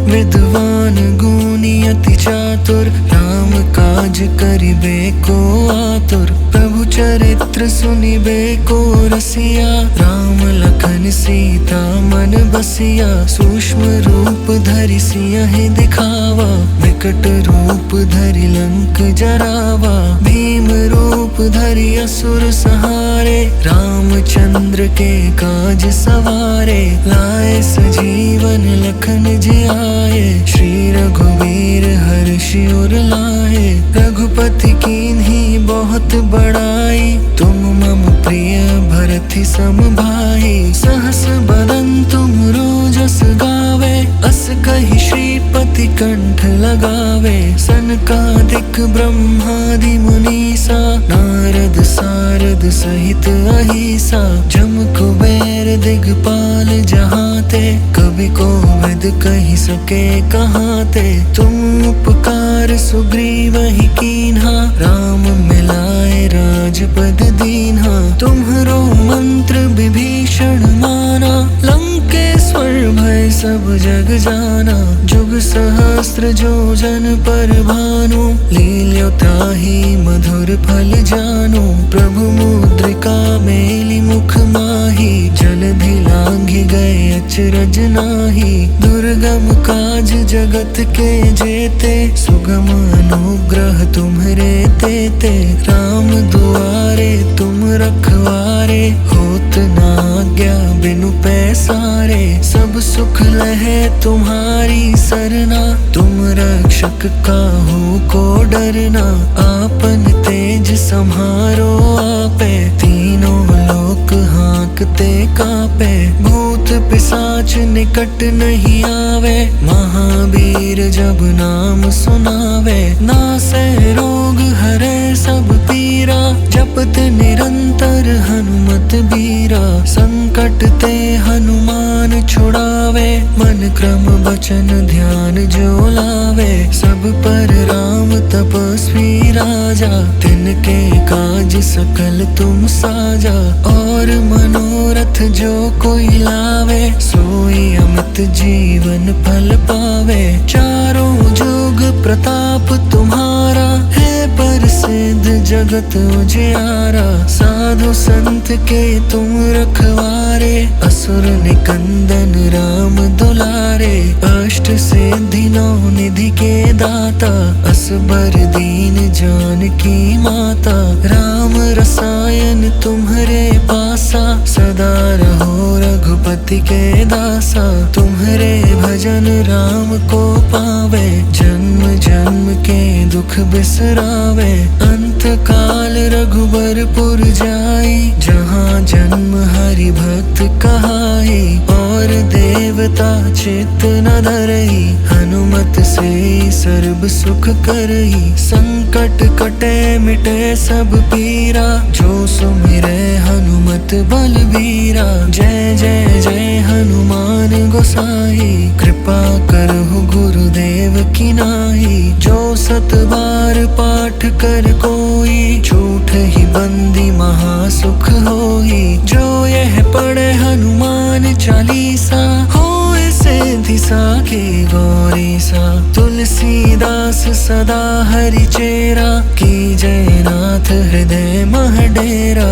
विद्वान गुणी अति चातुर, राम काज करिबे को आतुर, प्रभु चरित्र सुनिबे को रसिया, राम लखन सीता मन बसिया, सूक्ष्म रूप धरि सियहि दिखावा, विकट रूप धरि लंक जरावा, भीम रूप धरि असुर संहारे, रामचंद्र के काज सवारे, लाए सजीवन लखन जियाए, श्री रघुवीर हर्षि उर लाए, रघुपति कीन्ही बहुत बड़ाई, तुम मम प्रिय भरति सम भाई, सहस बदन तुम रोजस गावे, अस कहि श्रीपति कंठ लगावे। सनकादिक ब्रह्मादि मुनीसा, नारद सारद सहित अहिसा। जम कुबेर दिगपाल जहाते, कवि कोविद कहि सके कहाते। तुम उपकार सुग्रीव ही कीन्हा, राम मिलाए राजपद दीन्हा। तुम्हरो मंत्र विभीषण माना, लंकेश्वर भय सब जग जाना। जुग सहस्त्र जो जन पर भानु, लील्यो ताहि मधुर फल जानु। प्रभु मुद्रिका मेलि मुख माहि, जलधि लांघि गए अचरज नाहि। दुर्गम काज जगत के जेते, सुगम अनुग्रह तुम्हरे तेते। राम दुआरे तुम रखवारे, होत न आज्ञा बिनु पैसारे। सब सुख लहे तुम्हारी सरना, तुम रक्षक काहू को डरना। आपन तेज सम्हारो आपे, तीनों लोक हाँकते कापे। भूत पिशाच निकट नहीं आवे, महावीर जब नाम सुनावे। नासै रोग हरै सब पीरा, जपत निरंतर हनुमत बीरा। संकट ते हनुमान छुड़ावे, मन क्रम वचन ध्यान जो लावे। सब पर राम तपस्वी राजा, तिनके काज सकल तुम साजा। और मनोरथ जो कोई लावे, सोई अमित जीवन फल पावे। चारों जुग प्रताप तुम्हारा, है प्रसिद्ध जगत उजियारा। साधु संत के तुम रखवारे, असुर निकंदन राम दुलारे। अष्ट सिद्धि नौ निधि के दाता, असबर दीन जानकी माता। राम रसायन तुम्हरे पासा, सदा रहो रघुपति के दासा। तुम्हरे भजन राम को पावे, जन्म जन्म के दुख बिसरावे। अंत काल रघुबरपुर जाई, जहाँ जन्म हरि भक्त कहाई। और देवता चित्त न धरई, हनुमत से सर्व सुख करई। संकट कटे मिटे सब पीरा, जो सुमिरै हनुमत बलबीरा। जय जय जय हनुमान गोसाई, कृपा करहु गुरुदेव की नाई। जो सत बार पाठ कर कोई, झूठ ही बंदी महासुख होई। जो यह पढ़े हनुमान चालीसा, होए सिद्धि साखी गौरी सा। तुलसीदास सदा हरि चेरा, की जय नाथ हृदय मह डेरा।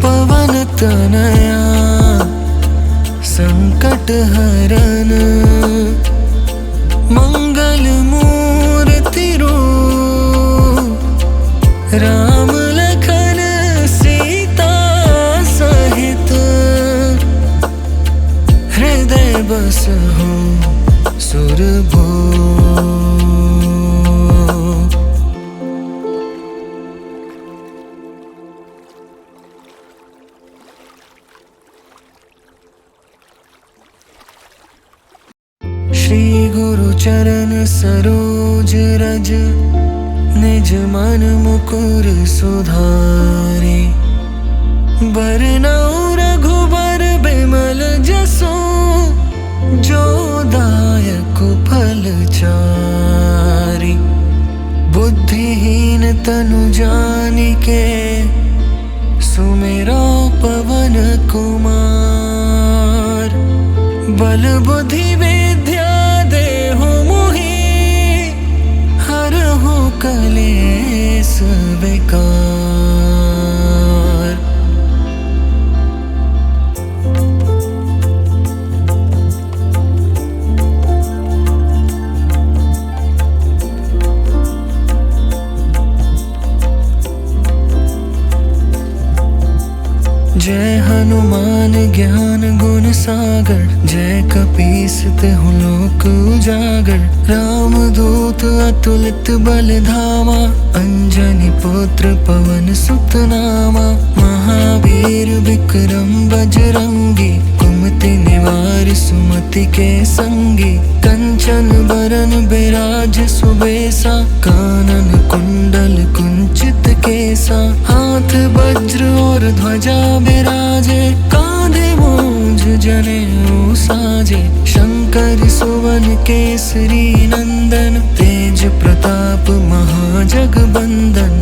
पवन तनया संकट हरन, मंगल मूर्ति रूप। राम लखन सीता सहित, हृदय बसहु सुरभूप। श्री गुरु चरण सरोज रज, निज मन मुकुर सुधारे। बरनउँ रघुबर बिमल जसु, जो दायक फल चारि। बुद्धिहीन तनु जानिके, सुमिरो पवन कुमार। बल बुद्धि विद्या देहु मोहि, हरहु कलेस विकार। जय हनुमान ज्ञान गुण सागर, जय कपीस तिहुँ लोक उजागर। राम दूत अतुलित बल धामा, अंजनी पुत्र पवन सुत नामा। महावीर विक्रम बजरंगी, कुमति निवार सुमति के संगी, कंचन बरन बिराज सुबेसा, कानन कुंडल कुंचित केसा, हाथ वज्र और ध्वजा बिराजे, कांधे मूंज जनेऊ साजे, शंकर सुवन केसरी नंदन, तेज प्रताप महाजगबंदन,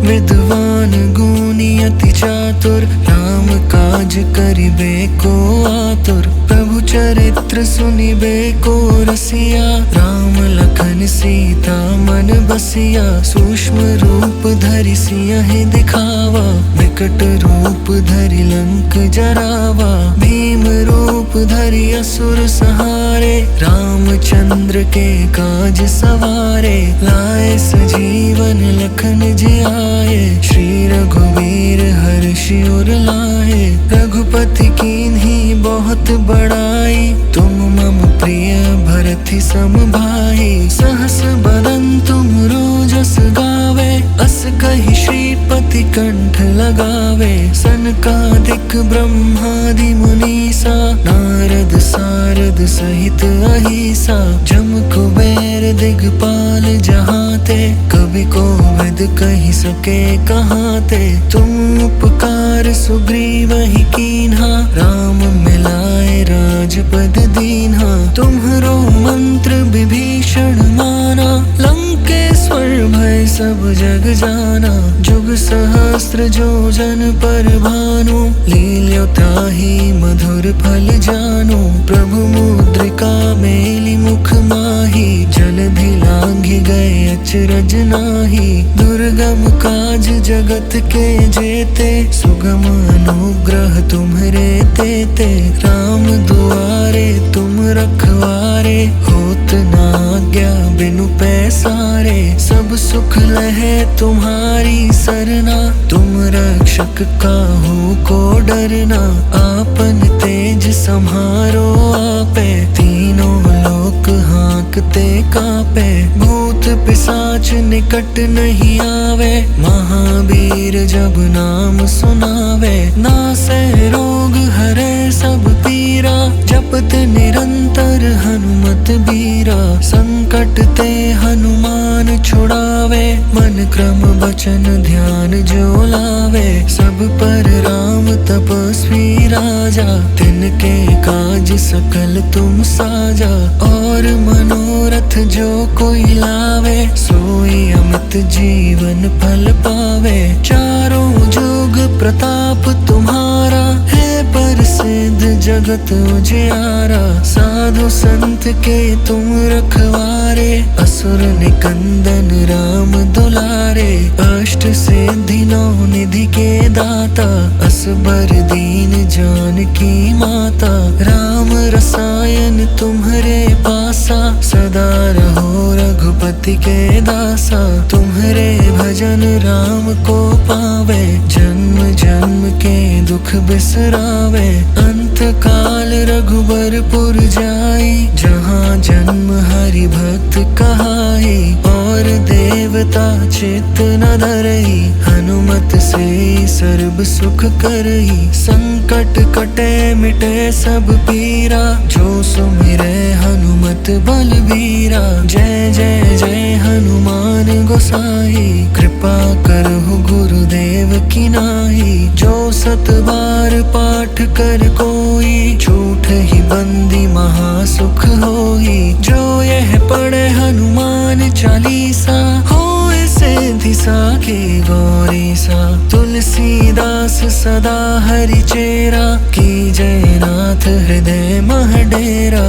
विद्वान गुणी अति चातुर, राम काज करिबे को आतुर, प्रभु चरित्र सुनिबे को रसिया, राम लखन सीता मन बसिया, सूक्ष्म रूप धरि सियहि दिखावा, विकट रूप धरि लंक जरावा, भीम रूप धरि असुर संहारे, रामचंद्र के काज सवारे, लाए सजीवन लखन जियाए, श्री रघुवीर हर्षि उर लाए, रघुपति कीन्ही बहुत बड़ाई, तुम मम प्रिय भरति सम भाई, सहस बदन तुम रोजस गावे, अस कहि श्रीपति कंठ लगावे, सनकादिक ब्रह्मादि मुनीसा, नारद सारद सहित अहिसा, जम कुबेर दिगपाल जहाते, कवि कोविद कहि सके कहाते, तुम उपकार सुग्रीवहि कीन्हा, राम मिलाए राजपद दीन्हा, तुम्हरो मंत्र विभीषण माना, लंकेश्वर भय सब जग जाना, जुग सहस्त्र जो जन पर भानु, लील्यो ताहि मधुर फल जानु, प्रभु मुद्रिका मेलि मुख माही, जलधि लांघि गए अचरज नाही, दुर्गम काज जगत के जेते, सुगम अनुग्रह तुम्हरे तेते, राम दुआरे तुम रखवारे, होत न आज्ञा बिनु पैसारे, सब सुख लहे तुम्हारी सरना, तुम रक्षक काहू को डरना, आपन तेज सम्हारो आपे, तीनों लोक हाँकते कापे, भूत पिशाच निकट नहीं आवे, महावीर जब नाम सुनावे, नासै रोग हरे सब पीरा, जपत निरंतर हनुमत बीरा, संकट ते हनुमान छुड़ावे, मन क्रम वचन ध्यान जो लावे, सब पर राम तपस्वी राजा, तिनके काज सकल तुम साजा, और मनोरथ जो कोई लावे, सोई अमित जीवन फल पावे, चारों जुग प्रताप तुम्हारा, है प्रसिद्ध जगत उजियारा, साधु संत के तुम रखवारे, असुर निकंदन राम दुलारे, अष्ट सिद्धि नौ निधि के दाता, असबर दीन जानकी माता, राम रसायन तुम्हरे पासा, सदा रहो रघुपति के दासा, तुम्हरे भजन राम को पावे, जन्म जन्म के दुख बिसरावे, अंत काल रघुबरपुर जाई, जहाँ जन्म हरि भक्त कहाई, और देवता चित्त न धरई, हनुमत से सर्व सुख करई, संकट कटे मिटे सब पीरा, जो सुमिरे हनुमत बलबीरा, जय जय जय हनुमान गोसाई, कृपा करहु गुरुदेव की नाई, जो सत बार पाठ कर कोई, झूठ ही बंदी महासुख होई, जो यह पढ़े हनुमान चालीसा, होए सिद्धि साखी गौरी सा, तुलसीदास सदा हरि चेरा, की जय नाथ हृदय मह डेरा,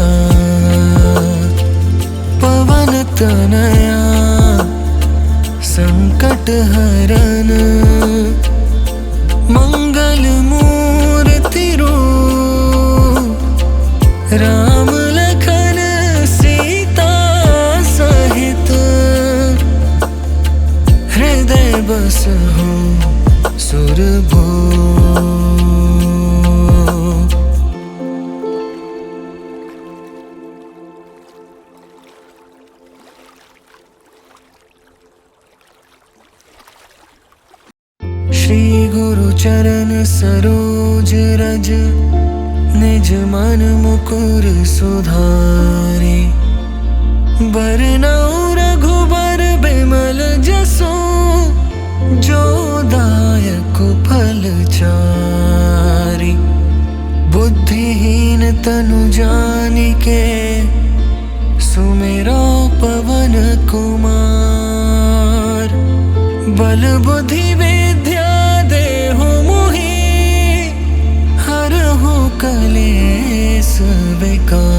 पवन तनया संकट हरन, मंगल मूर्ति रूप, राम लखन सीता सहित, हृदय बसहु सुरभूप। श्री गुरु चरण सरोज रज, निज मन मुकुर सुधारे। बरनउँ रघुबर बिमल जसु, जो दायक फल चारि। बुद्धिहीन तनु जानिके, सुमिरौ पवन कुमार। बल बुद्धि विद्या देहु मोहि, हरहु कलेस विकार।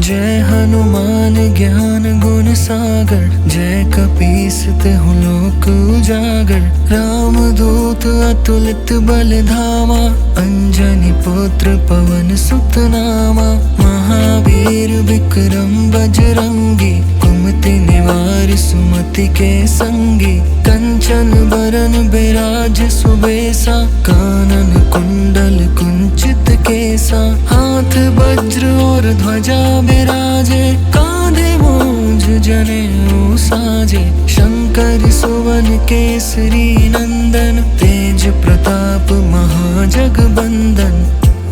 जय हनुमान ज्ञान गुण सागर, जय कपीस तिहुँ लोक उजागर। राम दूत अतुलित बल धामा, अंजनी पुत्र पवन सुत नामा। महावीर विक्रम बजरंगी, कुमति निवार सुमति के संगी। कंचन बरन बिराज सुबेसा, कानन कुंडल कुंचित केसा। हाथ वज्र और ध्वजा बिराजे, कांधे मूंज जनेऊ साजे। शंकर सुवन केसरी नंदन, तेज प्रताप महाजगबंदन।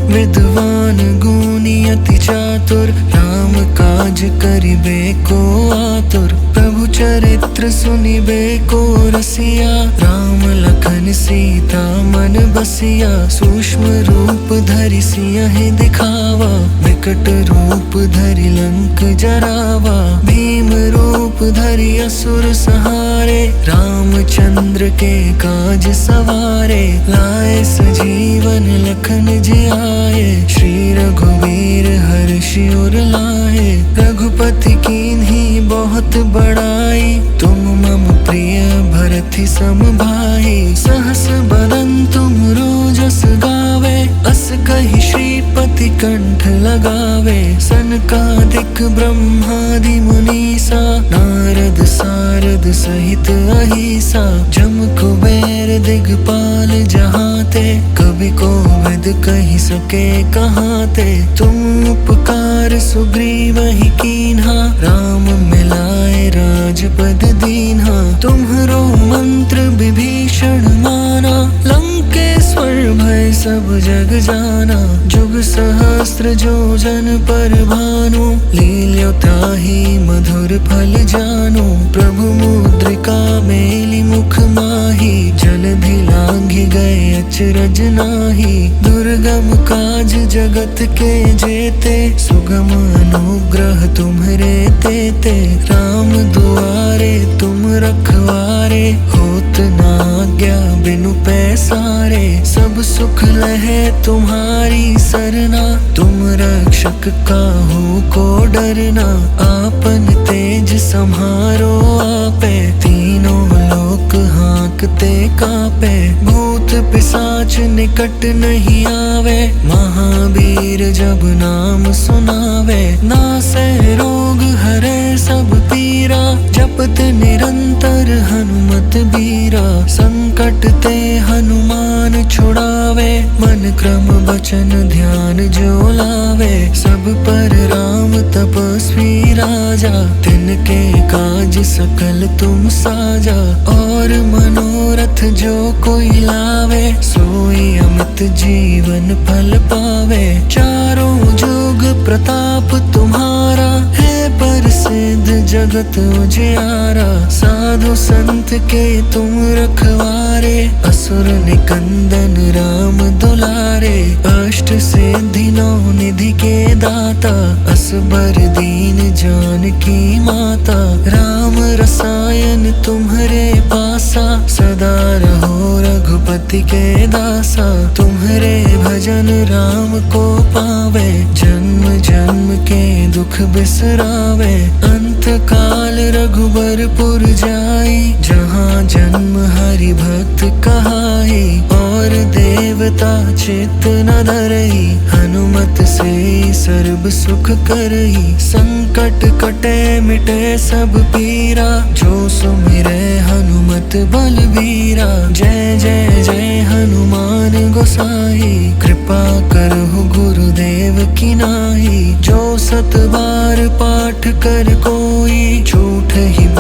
विद्वान गुणी अति चातुर, राम काज करिबे को आतुर। प्रभु चरित्र सुनिबे को रसिया, राम लखन सीता मन बसिया। सूक्ष्म रूप धरि सियहि दिखावा, विकट रूप धरि लंक जरावा। भीम रूप धरि असुर संहारे, रामचंद्र के काज सवारे। लाए सजीवन लखन जियाए, श्री रघुवीर हर्षि उर लाए। रघुपति कीन्ही बहुत बड़ाई, तुम मम प्रिय भरत सम भाई। सहस बदन तुम रोजस गावे, अस कहि श्रीपति कंठ लगावे। सनकादिक ब्रह्मादि मुनीसा, नारद सारद सहित अहिसा। जम कुबेर दिगपाल जहाते, कवि कोविद कहि सके कहाते। तुम उपकार सुग्रीवहि कीन्हा, राम मिलाए राजपद दीन्हा। तुम्हरो मंत्र विभीषण माना, लंकेश्वर भय सब जग जाना। जुग सहस्त्र जो जन पर भानु, लील्यो ताहि मधुर फल जानु। प्रभु मुद्रिका मेलि मुख माहि, जलधि लांघि गए अचरज नाहि। दुर्गम काज जगत के जेते, सुगम अनुग्रह तुम्हरे तेते। राम दुआरे तुम रखवारे, होत न आज्ञा बिनु पैसारे। सब सुख लहे तुम्हारी सरना, तुम रक्षक काहू को डरना। आपन तेज सम्हारो आपे, तीनों लोक हाँकते कापे। भूत पिशाच निकट नहीं आवे, महावीर जब नाम सुनावे। नासै रोग हरै सब पीरा, जपत निरंतर हनुमत बीरा। संकट ते हनुमान छुड़ावे, मन क्रम बचन ध्यान जो लावे। सब पर राम तपस्वी राजा, तिनके काज सकल तुम साजा। और मनोरथ जो कोई लावे, सोई अमित जीवन फल पावे। चारों जुग प्रताप तुम्हारा, है प्रसिद्ध जगत उजियारा। साधु संत के तुम रखवारे, असुर निकंदन राम दुलारे। अष्ट सिद्धि नौ निधि के दाता, असबर दीन जानकी माता। राम रसायन तुम्हरे पासा, सदा रहो रघुपति के दासा। तुम्हरे भजन राम को पावे, जन्म जन्म के दुख बिसरावे। अंत काल रघुबरपुर जाई, जहाँ जन्म हरि भक्त कहाई। और देवता चित्त न धरई, हनुमत से सर्व सुख करई। संकट कटे मिटे सब पीरा, जो सुमिरै हनुमत बलबीरा। जय जय जय हनुमान गोसाई,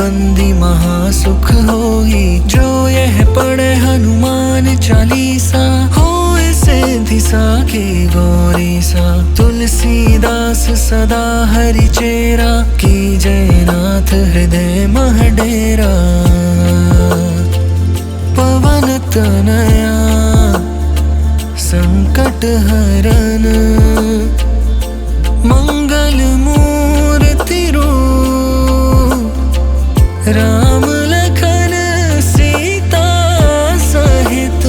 बंदी महासुख होई। जो यह पढ़े हनुमान चालीसा, होए सिद्धि साखी गौरी सा। तुलसीदास सदा हरि चेरा, की जयनाथ हृदय मह डेरा। पवन तनया संकट हरन, मंगल मूर्ति रूप। राम लखन सीता सहित,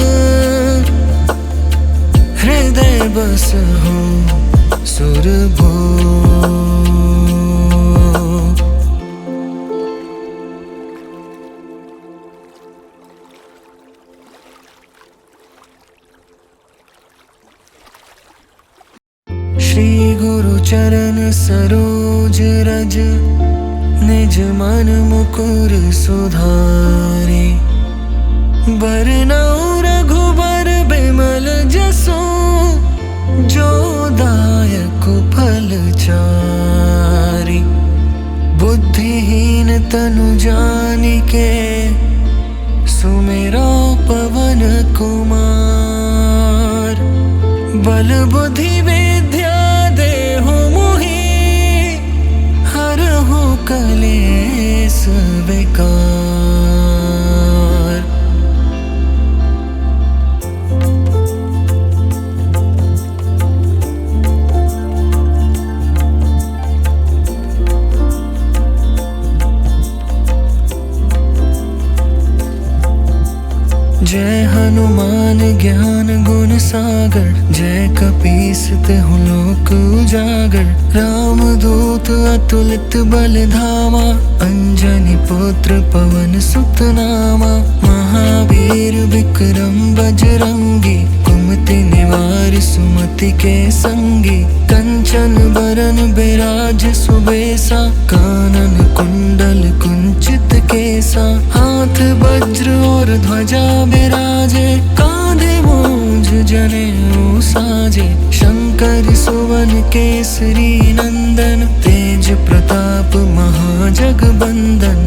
हृदय बसहु सुरभूप। श्री गुरु चरण सरोज रज, निज मन मुकुर सुधारे। बरनउँ रघुबर बिमल जसु, जो दायक फल चारि। बुद्धिहीन तनु जानिके, सुमिरौ पवन कुमार। बल बुद्धि विद्या देहु मोहि, हरहु कलेस विकार। जय हनुमान ज्ञान गुण सागर, जय कपीस तिहु लोक उजागर। राम दूत अतुलित बल धामा, अंजनी पुत्र पवन सुत नामा। महावीर विक्रम बजरंगी, कुमति निवार सुमति के संगी। कंचन बरन बिराज सुबेसा, कानन कुंडल कुंचित केसा। हाथ वज्र और ध्वजा बिराजे, कांधे मूंज जनेऊ साजे। शंकर सुवन केसरी नंदन, तेज प्रताप महाजगबंदन।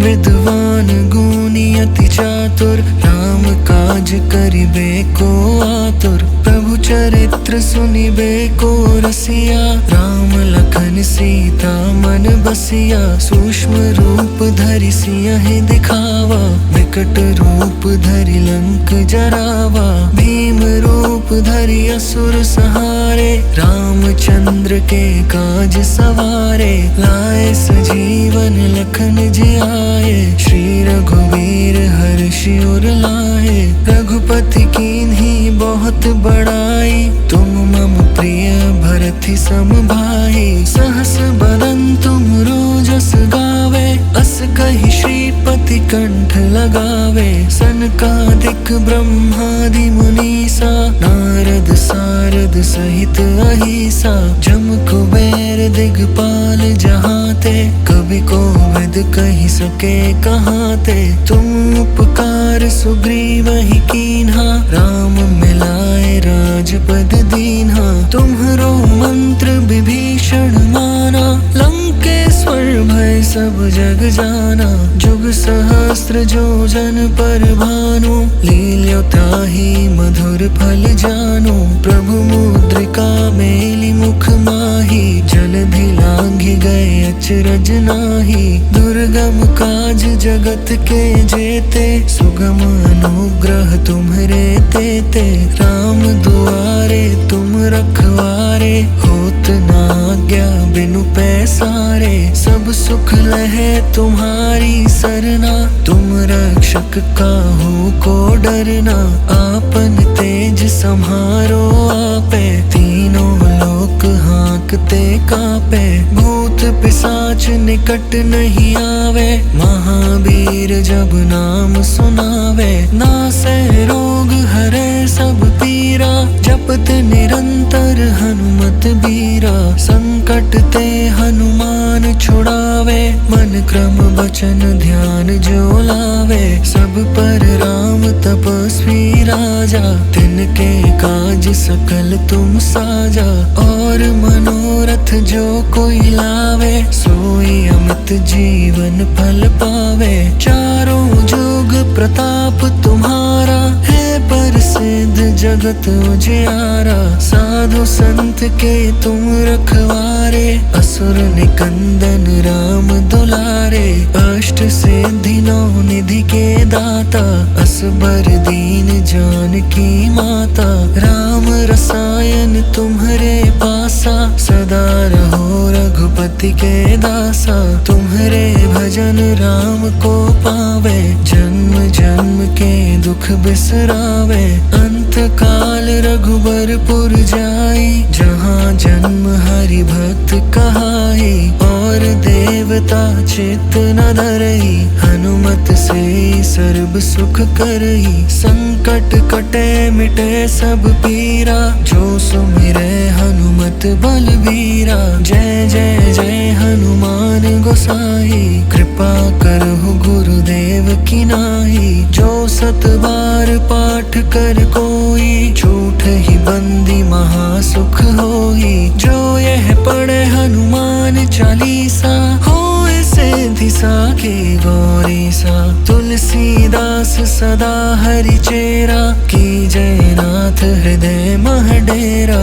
विद्वान गुणी अति चातुर, राम काज करिबे को आतुर। प्रभु चरित्र सुनिबे को रसिया, राम लखन सीता मन बसिया। सूक्ष्म रूप धरि सियहि दिखावा, विकट रूप धरि लंक जरावा। भीम रूप धरि असुर संहारे, रामचंद्र के काज सवारे। लाए सजीवन लखन जियाए, श्री रघुवीर हर्षि उर लाए। रघुपति कीन्ही बहुत बड़ाई, तुम मम प्रिय भरति सम भाई। सहस बदन तुम रोजस गावे, अस कहि श्रीपति कंठ लगावे। सनकादिक ब्रह्मादि मुनीसा, नारद सारद सहित अहिसा। जम कुबेर दिगपाल जहाते, कवि कोविद कहि सके कहाते। तुम उपकार सुग्रीवहि कीन्हा, राम मिलाए राजपद दीन्हा। तुम्हरो मंत्र विभीषण माना, लंकेश्वर भय सब जग जाना। जुग सहस्त्र जो जन पर भानु, लील्यो ताहि मधुर फल जानु। प्रभु मुद्रिका मेलि मुख माहि, जलधि लांघि गए अचरज नाहि। दुर्गम काज जगत के जेते, सुगम अनुग्रह तुम्हरे तेते। राम दुआरे तुम रखवारे, होत न आज्ञा बिनु पैसारे। सब सुख लहे तुम्हारी सरना, तुम रक्षक काहू को डरना। आपन तेज सम्हारो आपे, तीनों लोक हांकते कापे। भूत पिशाच निकट नहीं आवे, महावीर जब नाम सुनावे। नासै रोग हरै सब पीरा, जपत निरंतर हनुमत बीरा। संकट ते हनुमान छुड़ावे, मन भजन क्रम वचन ध्यान जो लावे, सब पर राम तपस्वी राजा। तिनके काज सकल तुम साजा, और मनोरथ जो कोई लावे, सोई अमित जीवन फल पावे। चारों जुग प्रताप तुम्हारा, है प्रसिद्ध जगत उजियारा। साधु संत के तुम रखवारे, असुर निकंदन राम दुलारे। अष्ट सिद्धि नौ निधि के दाता, असबर दीन जानकी माता। राम रसायन तुम्हरे पासा, सदा रहो रघुपति के दासा। तुम्हरे भजन राम को पावे, जन्म जन्म के दुख बिसरावे। अंत काल रघुबरपुर जाई, जहाँ जन्म हरि भक्त कहाई। और देवता चित्त न धरई, हनुमत से सर्ब सुख करई। संकट कटे मिटे सब पीरा, जो सुमिरे हनुमत बलबीरा। जय जय जय हनुमान गोसाई, कृपा करहु गुरुदेव की नाई। जो सत बार पाठ कर कोई, झूठ ही बंदी महासुख होई। जो यह पढ़े हनुमान चालीसा, होए सिद्धि साखी गौरीसा। तुलसीदास सदा हरि चेरा, की जय नाथ हृदय मह डेरा।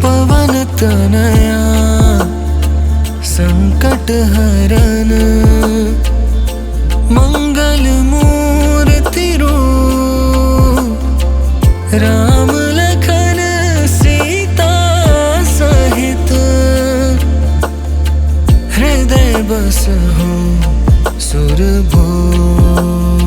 पवन तनया संकट हरन, मंगल मूर्ति रूप। राम लखन सीता सहित, हृदय बसहु सुरभूप।